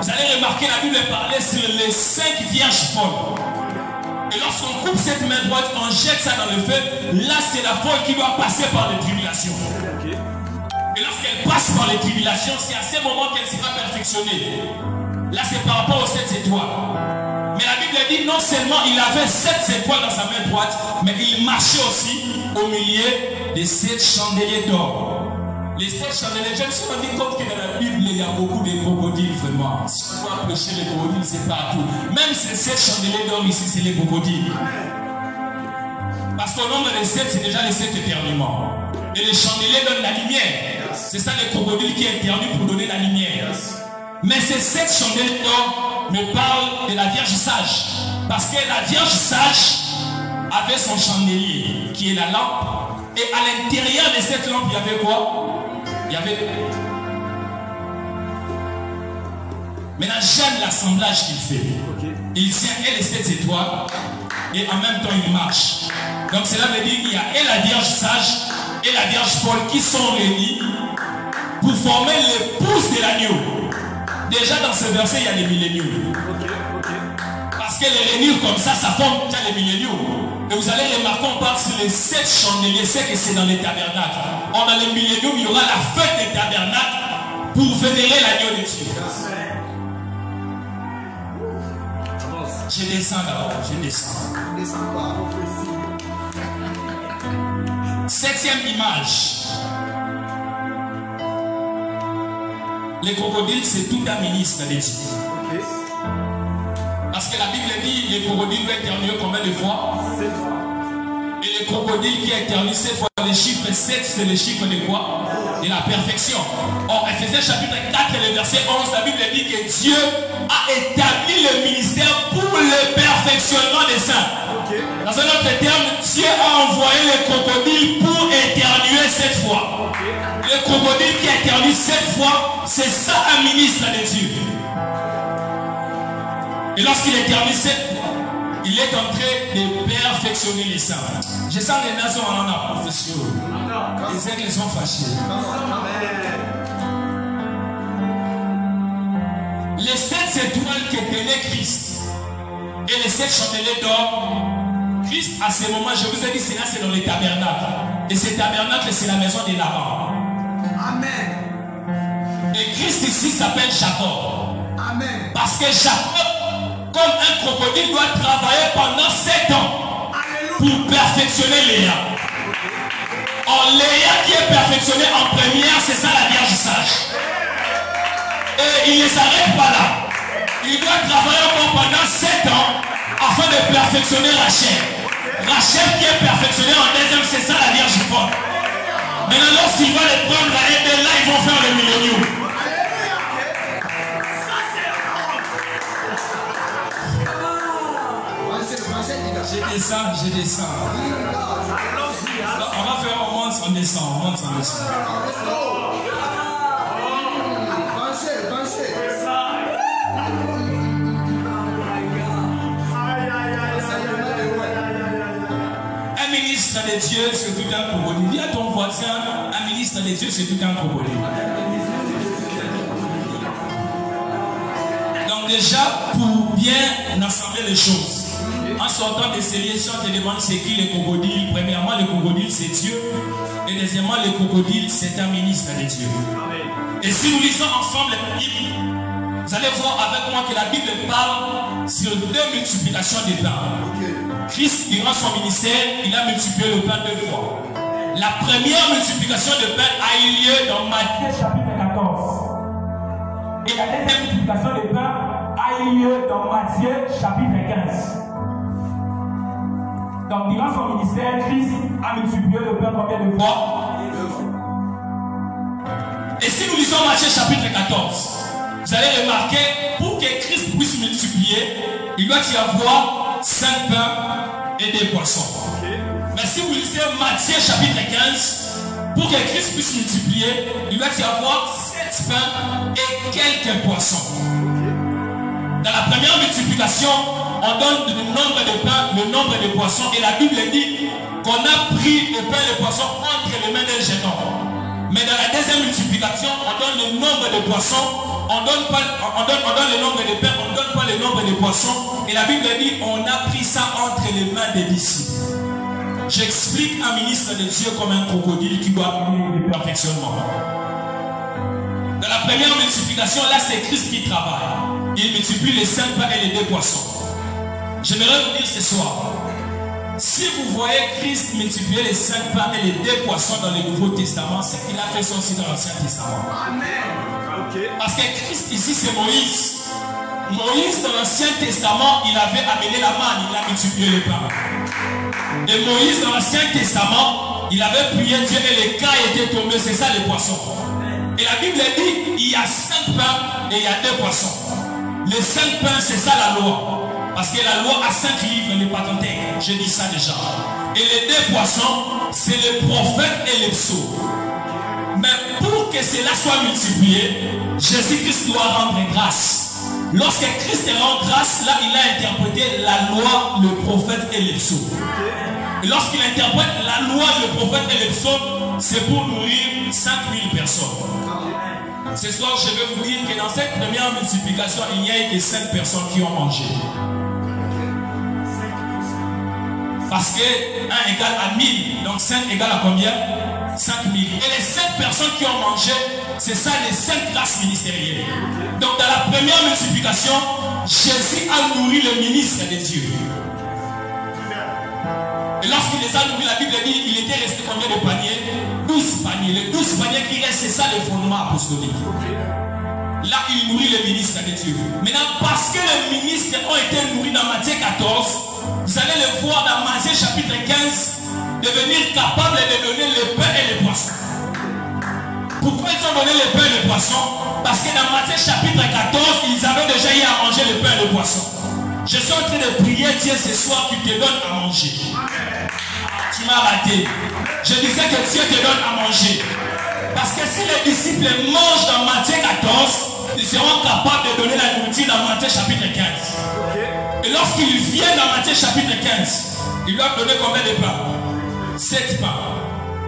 vous allez remarquer la Bible parler sur les 5 Vierges folles. Et lorsqu'on coupe cette main droite, on jette ça dans le feu, là c'est la folle qui doit passer par les tribulations. Et lorsqu'elle passe par les tribulations, c'est à ce moment qu'elle sera perfectionnée. Là c'est par rapport aux 7 étoiles. Mais la Bible dit non seulement il avait 7 étoiles dans sa main droite, mais il marchait aussi au milieu des 7 chandeliers d'or. Les 7 chandeliers, je me suis rendu compte que dans la Bible il y a beaucoup de crocodiles vraiment. Si on doit prêcher les crocodiles, c'est partout. Même ces 7 chandeliers d'or ici, c'est les crocodiles. Parce qu'au nombre des 7, c'est déjà les 7 éternuements. Et les chandeliers donnent la lumière. C'est ça les crocodiles qui éternuent pour donner la lumière. Mais ces 7 chandeliers d'or me parlent de la Vierge sage. Parce que la Vierge sage avait son chandelier, qui est la lampe. Et à l'intérieur de cette lampe, il y avait quoi? Il y avait... Maintenant, j'aime l'assemblage qu'il fait. Il tient et les 7 étoiles, et en même temps, il marche. Donc, cela veut dire qu'il y a et la Vierge sage et la Vierge folle qui sont réunies pour former l'épouse de l'agneau. Déjà, dans ce verset, il y a les milléniaux. Parce que les réunir comme ça forme déjà les milléniaux. Et vous allez remarquer, on parle sur les 7 chandeliers, c'est que c'est dans les tabernacles. Or, dans les milléniaux, il y aura la fête des tabernacles pour vénérer l'agneau de Dieu. Je descends d'abord, je descends. 7e image. Les crocodiles, c'est tout un ministre de Dieu. Parce que la Bible dit les crocodiles vont éternuer combien de fois? 7 fois. Et les crocodiles qui éternuent 7 fois, le chiffre 7, c'est le chiffre de quoi? De la perfection. Or, Ephésiens chapitre 4 et le verset 11, la Bible dit que Dieu a établi le ministère pour le perfectionnement des saints. Okay. Dans un autre terme, Dieu a envoyé les crocodiles pour éternuer 7 fois. Okay. Le crocodile qui éternue 7 fois, c'est ça un ministre de Dieu. Et lorsqu'il éternue 7 fois, il est en train de perfectionner les saints. Je sens les nations en a profession. Les aigles sont fâchés. Les 7 étoiles que tenait Christ et les 7 chandeliers d'or, Christ à ce moment, je vous ai dit, c'est dans les tabernacles. Et ces tabernacles, c'est la maison de Laban. Amen. Et Christ ici s'appelle Jacob. Amen. Parce que Jacob, comme un crocodile, doit travailler pendant 7 ans pour perfectionner Léa. Or, Léa qui est perfectionnée en première, c'est ça la Vierge sage. Et il ne s'arrête pas là. Il doit travailler encore pendant 7 ans afin de perfectionner Rachel. Rachel qui est perfectionnée en deuxième, c'est ça la Vierge forte. Maintenant, lorsqu'il va les prendre à aider, là, ils vont faire le millénium. Je descends. On va faire au moins on descend. Un ministre de Dieu, c'est tout un crocodile. Dis à ton voisin, un ministre de Dieu, c'est tout un crocodile. Donc déjà, pour bien assembler les choses, en sortant de ces lieux, si on te demande c'est qui les crocodiles, premièrement, le crocodile c'est Dieu. Et deuxièmement, le crocodile c'est un ministre de Dieu. Amen. Et si nous lisons ensemble la Bible, vous allez voir avec moi que la Bible parle sur 2 multiplications de pain. Christ, durant son ministère, il a multiplié le pain 2 fois. La première multiplication de pain a eu lieu dans Matthieu chapitre 14. Et la deuxième multiplication de pain a eu lieu dans Matthieu chapitre 15. Donc, durant son ministère, Christ a multiplié le pain combien de fois? 2 fois. Et si nous lisons Matthieu chapitre 14, vous allez remarquer, pour que Christ puisse multiplier, il doit y avoir 5 pains et 2 poissons. Okay. Mais si vous lisez Matthieu chapitre 15, pour que Christ puisse multiplier, il doit y avoir 7 pains et quelques poissons. Okay. Dans la première multiplication, on donne le nombre de pains, le nombre de poissons, et la Bible dit qu'on a pris le pain et le poisson entre les mains d'un jeune homme. Mais dans la deuxième multiplication, on donne le nombre de poissons, on donne le nombre de pains, on ne donne pas le nombre de poissons, et la Bible dit on a pris ça entre les mains des disciples. J'explique un ministre de Dieu comme un crocodile qui doit amener le perfectionnement. Dans la première multiplication, là c'est Christ qui travaille. Il multiplie les 5 pains et les 2 poissons. J'aimerais vous dire ce soir, si vous voyez Christ multiplier les 5 pains et les 2 poissons dans le Nouveau Testament, c'est qu'il a fait ça aussi dans l'Ancien Testament. Amen. Okay. Parce que Christ ici c'est Moïse. Moïse dans l'Ancien Testament, il avait amené la manne, il a multiplié les pains. Et Moïse dans l'Ancien Testament, il avait prié Dieu et les cas étaient tombés, c'est ça les poissons. Et la Bible dit, il y a 5 pains et il y a 2 poissons. Les 5 pains, c'est ça la loi. Parce que la loi a 5 livres, les Pentateuque. Je dis ça déjà. Et les 2 poissons, c'est les prophètes et les psaumes. Mais pour que cela soit multiplié, Jésus-Christ doit rendre grâce. Lorsque Christ rend grâce, là, il a interprété la loi, le prophète et les psaumes. Et lorsqu'il interprète la loi, le prophète et les psaumes, c'est pour nourrir 5000 personnes. Ce soir, je vais vous dire que dans cette première multiplication, il n'y a eu que 5 personnes qui ont mangé. Parce que 1 égale à 1000, donc 5 égale à combien? 5000. Et les 5 personnes qui ont mangé, c'est ça les 5 grâces ministérielles. Donc dans la première multiplication, Jésus a nourri le ministre de Dieu. Et lorsqu'il les a nourris, la Bible dit il était resté combien de paniers? 12 paniers. Les 12 paniers qui restent, c'est ça le fondement apostolique. là il nourrit les ministres de Dieu. Maintenant, parce que les ministres ont été nourris dans Matthieu 14, vous allez le voir dans Matthieu chapitre 15, devenir capables de donner le pain et les poissons. Pourquoi ils ont donné le pain et les poissons? Parce que dans Matthieu chapitre 14, ils avaient déjà eu à manger le pain et le poisson. Je suis en train de prier Dieu ce soir qu'il te donne à manger. Tu m'as raté. Je disais que Dieu te donne à manger. Parce que si les disciples mangent dans Matthieu 14, ils seront capables de donner la nourriture dans Matthieu chapitre 15. Et lorsqu'ils viennent dans Matthier chapitre 15, ils doivent donner combien de pains? 7 pains.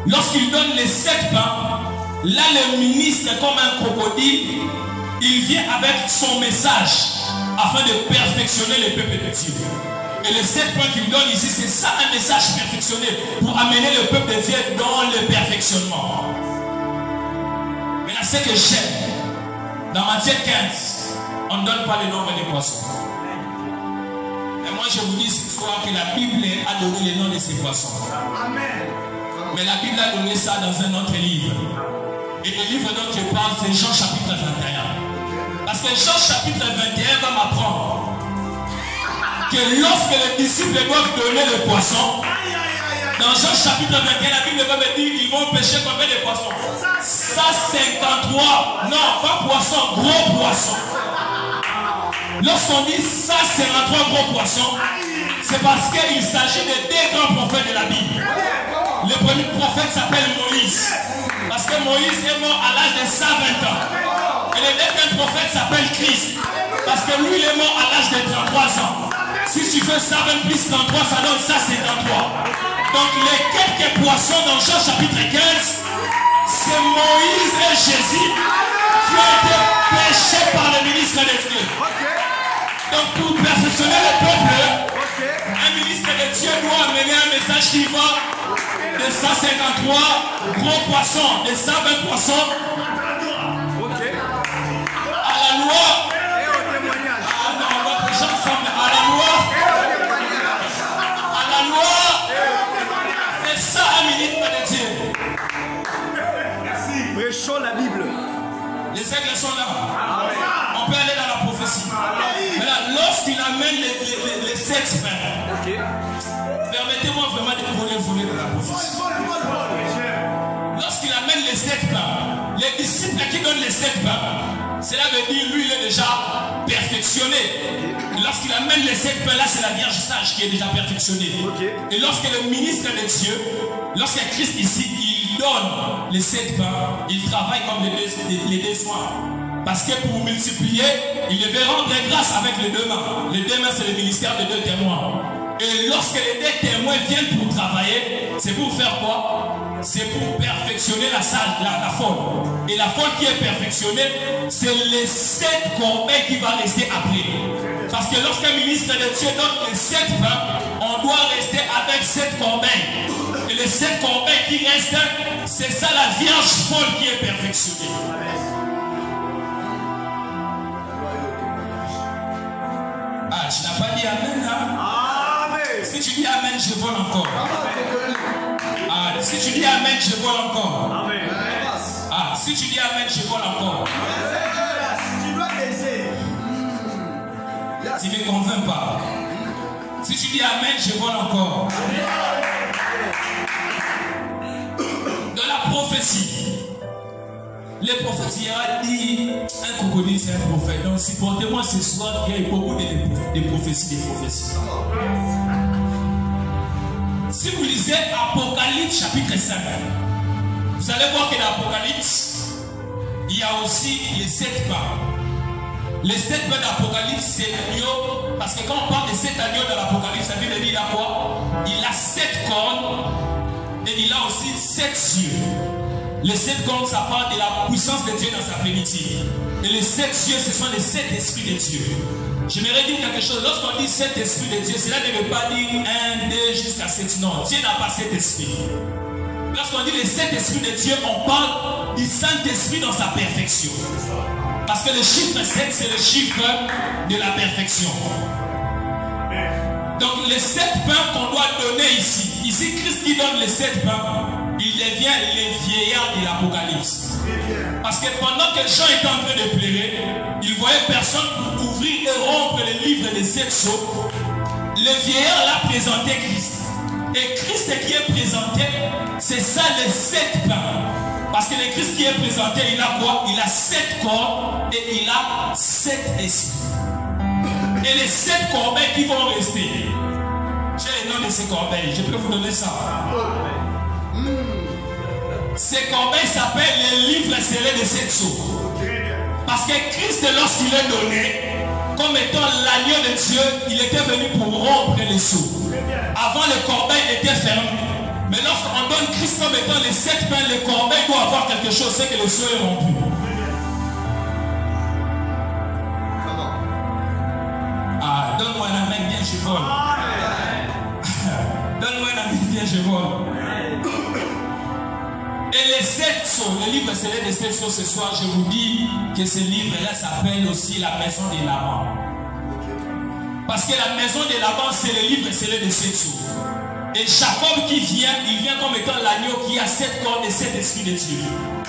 Lorsqu'ils donnent les 7 pains, là le ministre, comme un crocodile, il vient avec son message afin de perfectionner le peuple de Dieu. Et les 7 points qu'il donne ici, c'est ça un message perfectionné pour amener le peuple de Dieu dans le perfectionnement. Maintenant, ce que j'aime, dans Matthieu 15, on ne donne pas le nombre des poissons. Et moi, je vous dis ce soir que la Bible a donné le nom de ces poissons. Amen. Mais la Bible a donné ça dans un autre livre. Et le livre dont je parle, c'est Jean chapitre 21. Parce que Jean chapitre 21 va m'apprendre que lorsque les disciples doivent donner le poisson, dans Jean chapitre 21, la Bible va me dire qu'ils vont pêcher combien de poissons? 153. Non, pas poisson, gros poisson. Lorsqu'on dit 153 gros poissons, c'est parce qu'il s'agit de 2 grands prophètes de la Bible. Le premier prophète s'appelle Moïse. Parce que Moïse est mort à l'âge de 120 ans. Et le deuxième prophète s'appelle Christ. Parce que lui, il est mort à l'âge de 33 ans. Si tu fais 120 plus 33, ça donne 153. Donc les quelques poissons dans Jean chapitre 15, c'est Moïse et Jésus qui ont été péchés par le ministre de Dieu. Donc pour perfectionner le peuple, un ministre de Dieu doit amener un message qui va de 153 gros poissons, de 120 poissons à la loi. Ah non, votre gens semble à la loi. À la loi. C'est ça un ministre de Dieu. Merci. Prêchons la Bible. Les aigles sont là. On peut aller dans la prophétie. Mais là, lorsqu'il amène les 7 pains, permettez-moi vraiment de voler de la prophétie. Lorsqu'il amène les 7 pains, les disciples qui donnent les 7 pains, cela veut dire lui il est déjà perfectionné. Lorsqu'il amène les 7 pains, là c'est la Vierge sage qui est déjà perfectionnée. Et lorsque le ministre de Dieu, lorsqu'il y a Christ ici, il donne les 7 pains, il travaille comme les 2 soins. Parce que pour multiplier, il devait rendre grâce avec les 2 mains. Les 2 mains, c'est le ministère des 2 témoins. Et lorsque les 2 témoins viennent pour travailler, c'est pour faire quoi? C'est pour perfectionner la salle, la folle. Et la folle qui est perfectionnée, c'est les 7 corbeilles qui va rester après. Parce que lorsqu'un ministre de Dieu donne les 7 pains, on doit rester avec 7 corbeilles. Et les 7 corbeilles qui restent, c'est ça la Vierge folle qui est perfectionnée. Ah, tu n'as pas dit Amen là? Amen. Si tu dis Amen, je vole encore. Ah, si tu dis Amen, je vole encore. Amen. Ah, si tu dis Amen, je vole encore. Tu dois laisser. Tu ne me convaincs pas. Si tu dis Amen, je vole encore. Dans la prophétie, les prophètes hier a dit un crocodile c'est un prophète. Donc supportez-moi ce soir qu'il y a beaucoup de prophéties, Si vous lisez Apocalypse chapitre 5, vous allez voir que dans l'Apocalypse, il y a aussi les 7 pains. Les 7 pains d'Apocalypse, c'est l'agneau. Parce que quand on parle de 7 agneaux dans l'Apocalypse, ça veut dire il a quoi? Il a 7 cornes et il a aussi 7 yeux. Les 7 cornes, ça parle de la puissance de Dieu dans sa plénitude. Et les 7 yeux, ce sont les 7 esprits de Dieu. J'aimerais dire quelque chose. Lorsqu'on dit 7 esprits de Dieu, cela ne veut pas dire 1, 2 jusqu'à 7. Non, Dieu n'a pas 7 esprits. Lorsqu'on dit les 7 esprits de Dieu, on parle du Saint-Esprit dans sa perfection. Parce que le chiffre 7, c'est le chiffre de la perfection. Donc les 7 pains qu'on doit donner ici. Ici, Christ qui donne les 7 pains, il il devient les vieillards de l'Apocalypse. Parce que pendant que Jean était en train de pleurer, il voyait personne pour ouvrir et rompre les livres des 7 sceaux. Le vieillard l'a présenté Christ. Et Christ qui est présenté, c'est ça les 7 pains. Parce que le Christ qui est présenté, il a quoi? Il a 7 corps et il a 7 esprits. Et les 7 corbeilles qui vont rester. J'ai le nom de ces corbeilles, je peux vous donner ça. Ces corbeilles s'appellent les livres scellés de 7 sceaux. Parce que Christ, lorsqu'il est donné, comme étant l'agneau de Dieu, il était venu pour rompre les sceaux. Avant, les corbeilles étaient fermées. Mais lorsqu'on donne Christ comme étant les 7 pains, les corbeilles doivent avoir quelque chose, c'est que le sceau est rompu. Ah, donne-moi un amen, bien je vole. Donne-moi un amen, bien je vole. Et les 7 sceaux, le livre scellé des 7 sceaux ce soir, je vous dis que ce livre-là s'appelle aussi la maison de Laban. Parce que la maison de Laban, c'est le livre scellé des 7 sceaux. Et Jacob qui vient, il vient comme étant l'agneau qui a 7 corps et 7 esprits de Dieu.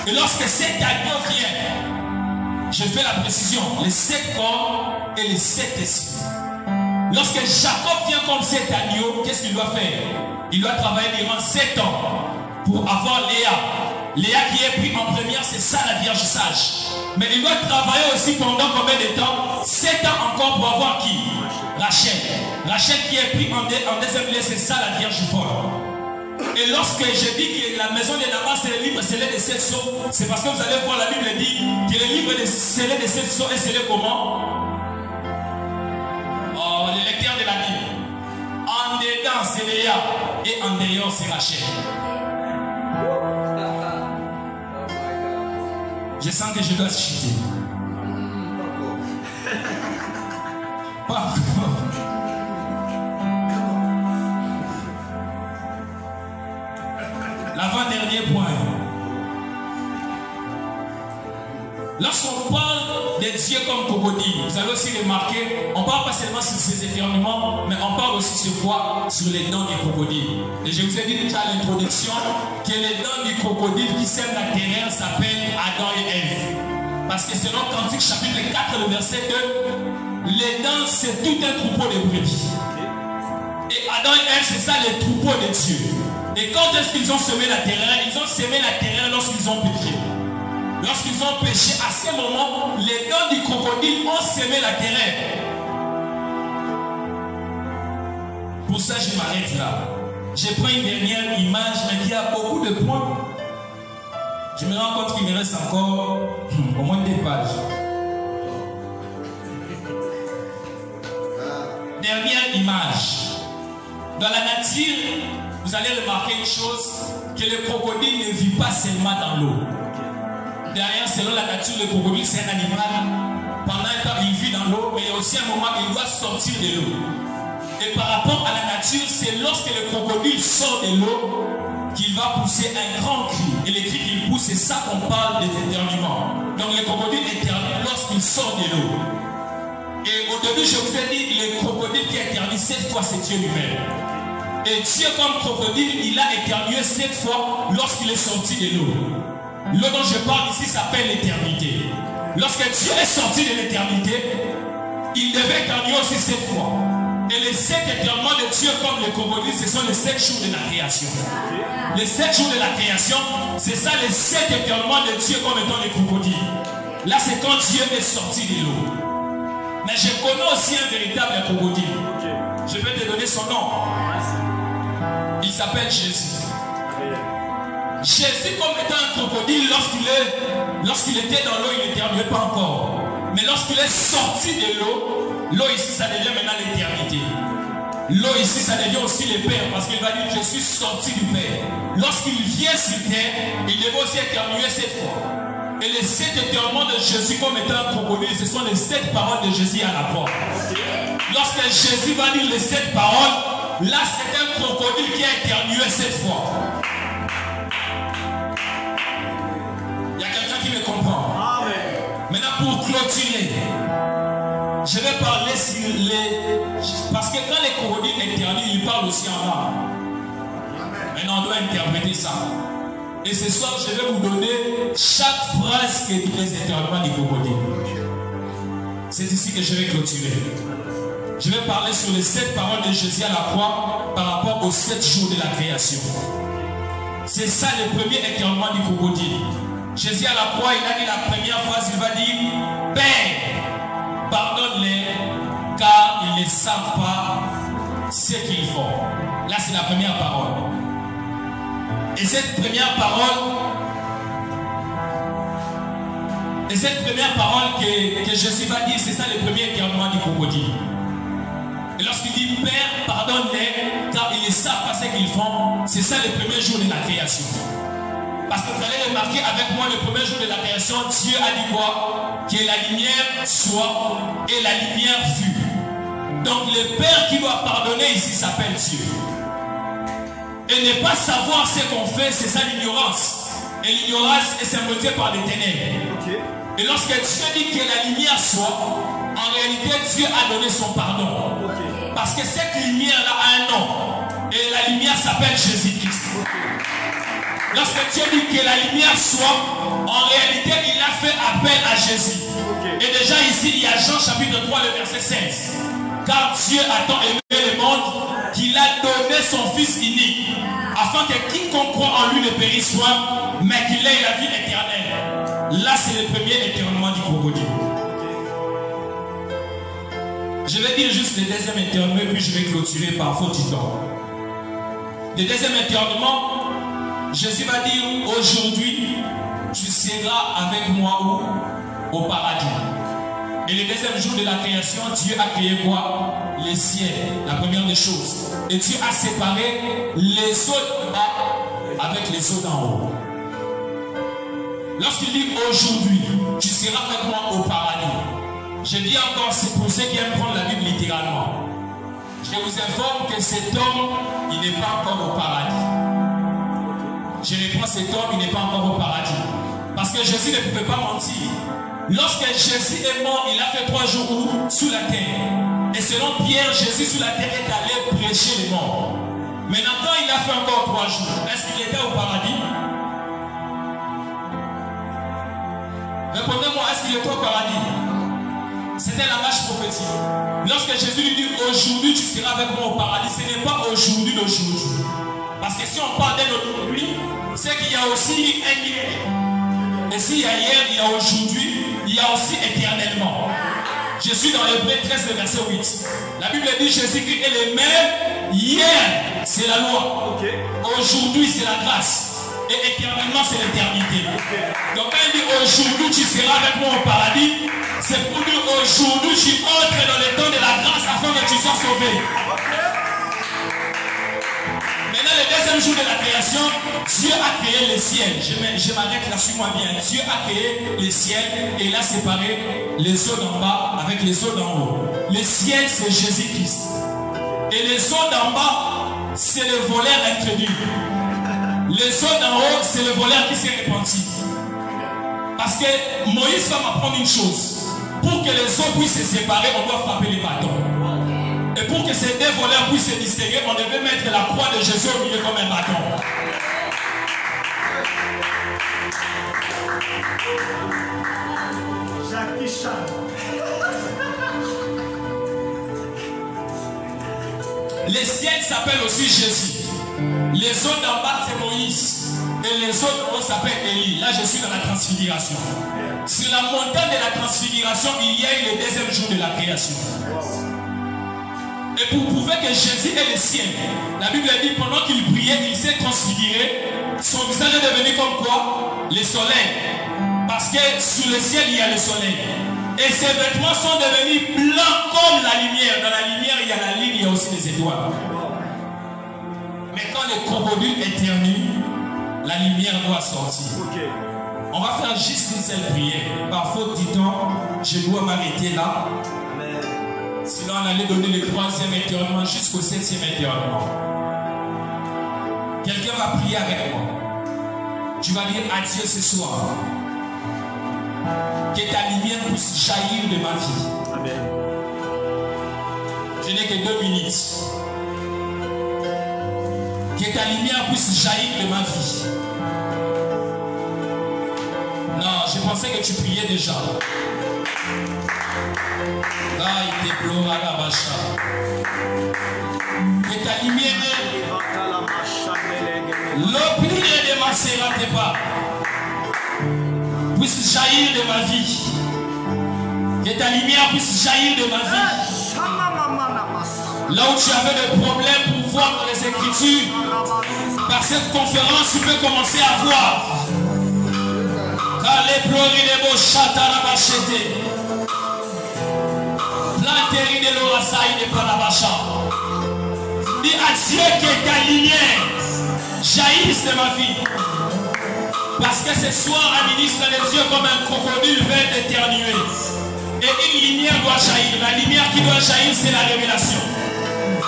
Et lorsque cet agneau vient, je fais la précision, les 7 corps et les 7 esprits. Lorsque Jacob vient comme cet agneau, qu'est-ce qu'il doit faire? Il doit travailler durant 7 ans pour avoir Léa. Léa qui est prise en première, c'est ça la Vierge sage. Mais il doit travailler aussi pendant combien de temps? 7 ans encore pour avoir qui? Rachel. Rachel qui est prise en deuxième lieu, c'est ça la Vierge folle. Et lorsque je dis que la maison de Laban, c'est le livre scellé des 7 sceaux, c'est parce que vous allez voir, la Bible dit que le livre scellé des 7 sceaux est scellé comment? Oh, le lecteur de la Bible. En dedans, c'est Léa. Et en dehors, c'est Rachel. Je sens que je dois chuter. Pas encore. L'avant-dernier point. Lorsqu'on parle des dieux comme crocodile, vous allez aussi remarquer, on ne parle pas seulement sur ses éternuements, mais on parle aussi sur quoi? Sur les dents du crocodile. Et je vous ai dit déjà à l'introduction que les dents du crocodile qui sèment la terre s'appellent Adam et Ève. Parce que selon Cantique chapitre 4, le verset 2, les dents c'est tout un troupeau de brebis. Et Adam et Ève c'est ça les troupeaux de Dieu. Et quand est-ce qu'ils ont semé la terre? Ils ont semé la terre lorsqu'ils ont péché. Lorsqu'ils ont péché, à ce moment, les dents du crocodile ont semé la terre. Pour ça, je m'arrête là. Je prends une dernière image, mais qui a beaucoup de points. Je me rends compte qu'il me reste encore au moins 2 pages. Dernière image. Dans la nature, vous allez remarquer une chose, que le crocodile ne vit pas seulement dans l'eau. Derrière, selon la nature, le crocodile, c'est un animal. Pendant un temps, il vit dans l'eau, mais il y a aussi un moment où il doit sortir de l'eau. Et par rapport à la nature, c'est lorsque le crocodile sort de l'eau qu'il va pousser un grand cri. Et le cri qu'il pousse, c'est ça qu'on parle des éternuements. Donc le crocodile éternue lorsqu'il sort de l'eau. Et au début, je vous ai dit, le crocodile qui éternue 7 fois, c'est Dieu lui-même. Et Dieu, comme crocodile, il a éternué 7 fois lorsqu'il est sorti de l'eau. L'eau dont je parle ici s'appelle l'éternité. Lorsque Dieu est sorti de l'éternité, il devait éternuer aussi 7 fois. Et les 7 éternuements de Dieu, comme le crocodile, ce sont les 7 jours de la création. Les 7 jours de la création, c'est ça les 7 éternuements de Dieu comme étant les crocodiles. Là, c'est quand Dieu est sorti de l'eau. Mais je connais aussi un véritable crocodile. Je vais te donner son nom. Il s'appelle Jésus. Jésus, comme étant un crocodile, lorsqu'il était dans l'eau, il n'éternuait pas encore. Mais lorsqu'il est sorti de l'eau, l'eau ici, ça devient maintenant l'éternité. L'eau ici, ça devient aussi le Père, parce qu'il va dire, je suis sorti du Père. Lorsqu'il vient sur terre, il devait aussi éternuer 7 fois. Et les 7 éternuements de Jésus, comme étant un crocodile, ce sont les 7 paroles de Jésus à la croix. Lorsque Jésus va dire les 7 paroles, là, c'est un crocodile qui a éternué 7 fois. Maintenant, pour clôturer, je vais parler sur les... Parce que quand les crocodiles éternuent, ils parlent aussi en âme. Maintenant, on doit interpréter ça. Et ce soir, je vais vous donner chaque phrase qui dit les éternuements du crocodile. C'est ici que je vais clôturer. Je vais parler sur les 7 paroles de Jésus à la croix par rapport aux 7 jours de la création. C'est ça le premier éternuement du crocodile. Jésus à la croix, il a dit la première phrase, il va dire « Père, pardonne-les, car ils ne savent pas ce qu'ils font. » Là, c'est la première parole. Et cette première parole que Jésus va dire, c'est ça le premier éternuement du crocodile. Et lorsqu'il dit « Père, pardonne-les, car ils ne savent pas ce qu'ils font », c'est ça le premier jour de la création. Parce que vous allez remarquer avec moi, le premier jour de la création, Dieu a dit quoi? Que la lumière soit et la lumière fut. Donc le Père qui doit pardonner ici s'appelle Dieu. Et ne pas savoir ce qu'on fait, c'est ça l'ignorance. Et l'ignorance est symbolisée par les ténèbres. Okay. Et lorsque Dieu dit que la lumière soit, en réalité Dieu a donné son pardon. Okay. Parce que cette lumière-là a un nom. Et la lumière s'appelle Jésus-Christ. Okay. Lorsque Dieu dit que la lumière soit, en réalité il a fait appel à Jésus. Okay. Et déjà ici il y a Jean chapitre 3 le verset 16. Car Dieu a tant aimé le monde qu'il a donné son Fils unique, afin que quiconque croit en lui ne périsse point, mais qu'il ait la vie éternelle. Là c'est le premier éternuement du crocodile. Je vais dire juste le deuxième éternuement, puis je vais clôturer par faute du temps. Le deuxième éternuement, Jésus va dire aujourd'hui tu seras avec moi où? Au paradis. Et le deuxième jour de la création, Dieu a créé quoi? Les ciels, la première des choses. Et Dieu a séparé les eaux d'en bas avec les eaux d'en haut. Lorsqu'il dit aujourd'hui, tu seras avec moi au paradis. Je dis encore, c'est pour ceux qui aiment prendre la Bible littéralement. Je vous informe que cet homme, il n'est pas encore au paradis. Je reprends cet homme, il n'est pas encore au paradis. Parce que Jésus ne pouvait pas mentir. Lorsque Jésus est mort, il a fait 3 jours où? Sous la terre. Et selon Pierre, Jésus sous la terre est allé prêcher les morts. Maintenant, quand il a fait encore 3 jours, est-ce qu'il était au paradis? Répondez-moi, est-ce qu'il était au paradis? C'était la marche prophétique. Lorsque Jésus lui dit aujourd'hui tu seras avec moi au paradis, ce n'est pas aujourd'hui d'aujourd'hui. Parce que si on parle d'aujourd'hui, c'est qu'il y a aussi un hier. Et s'il y a hier, il y a aujourd'hui, il y a aussi éternellement. Je suis dans Hébreux 13, verset 8. La Bible dit Jésus-Christ est le même. Hier, c'est la loi. Okay. Aujourd'hui, c'est la grâce. Et éternellement, c'est l'éternité. Okay. Donc quand il dit aujourd'hui, tu seras avec moi au paradis, c'est pour dire aujourd'hui, tu entres dans le temps de la grâce afin que tu sois sauvé. Okay. Maintenant, le deuxième jour de la création, Dieu a créé les ciels. Je m'arrête là, suis-moi bien. Dieu a créé les ciels et il a séparé les eaux d'en bas avec les eaux d'en haut. Les ciels, c'est Jésus-Christ. Et les eaux d'en bas, c'est le voleur introduit. Les eaux d'en haut, c'est le voleur qui s'est repenti. Parce que Moïse va m'apprendre une chose. Pour que les eaux puissent se séparer, on doit frapper les bâtons. Et pour que ces deux voleurs puissent se distinguer, on devait mettre la croix de Jésus au milieu comme un bâton. Jackie Chan. Les ciels s'appellent aussi Jésus. Les eaux d'en bas, c'est Moïse. Et les eaux d'en haut s'appellent Élie. Là, je suis dans la transfiguration. Sur la montagne de la transfiguration, il y a eu le deuxième jour de la création. Et pour prouver que Jésus est le ciel, la Bible dit pendant qu'il priait, il s'est transfiguré. Son visage est devenu comme quoi? Le soleil. Parce que sous le ciel, il y a le soleil. Et ses vêtements sont devenus blancs comme la lumière. Dans la lumière, il y a la ligne, il y a aussi les étoiles. Mais quand le crocodile éternue, la lumière doit sortir. Okay. On va faire juste une seule prière. Par faute du temps, je dois m'arrêter là. Amen. Sinon, on allait donner le 3e éternuement jusqu'au 7e éternuement. Quelqu'un va prier avec moi. Tu vas dire à Dieu ce soir que ta lumière puisse jaillir de ma vie. Amen. Je n'ai que 2 minutes. Que ta lumière puisse jaillir de ma vie. Je pensais que tu priais déjà. Que ta lumière l'opinion de ma pas puisse jaillir de ma vie. Que ta lumière puisse jaillir de ma vie. Là où tu avais des problèmes pour voir dans les Écritures, par cette conférence, tu peux commencer à voir. Car les pleuris des beaux chatarabachete. L'intérêt de l'orasaï n'est pas la bacha. Dis à Dieu que ta lumière jaillisse de ma vie. Parce que ce soir, un ministre les yeux comme un crocodile vient d'éternuer. Et une lumière doit jaillir. La lumière qui doit jaillir, c'est la révélation.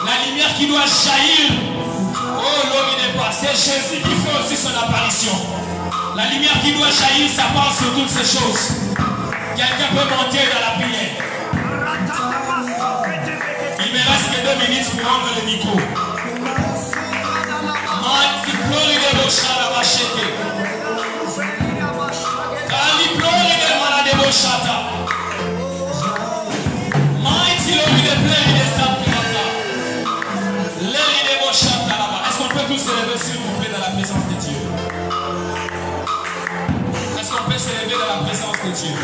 La lumière qui doit jaillir, oh l'homme il n'est pas. C'est Jésus qui fait aussi son apparition. La lumière qui doit jaillir, ça parle sur toutes ces choses. Quelqu'un peut monter dans la prière. Il me reste que 2 minutes pour rendre le micro. Est-ce qu'on peut tous se lever s'il vous plaît dans la présence de Dieu? Est-ce qu'on peut se lever dans la présence de Dieu?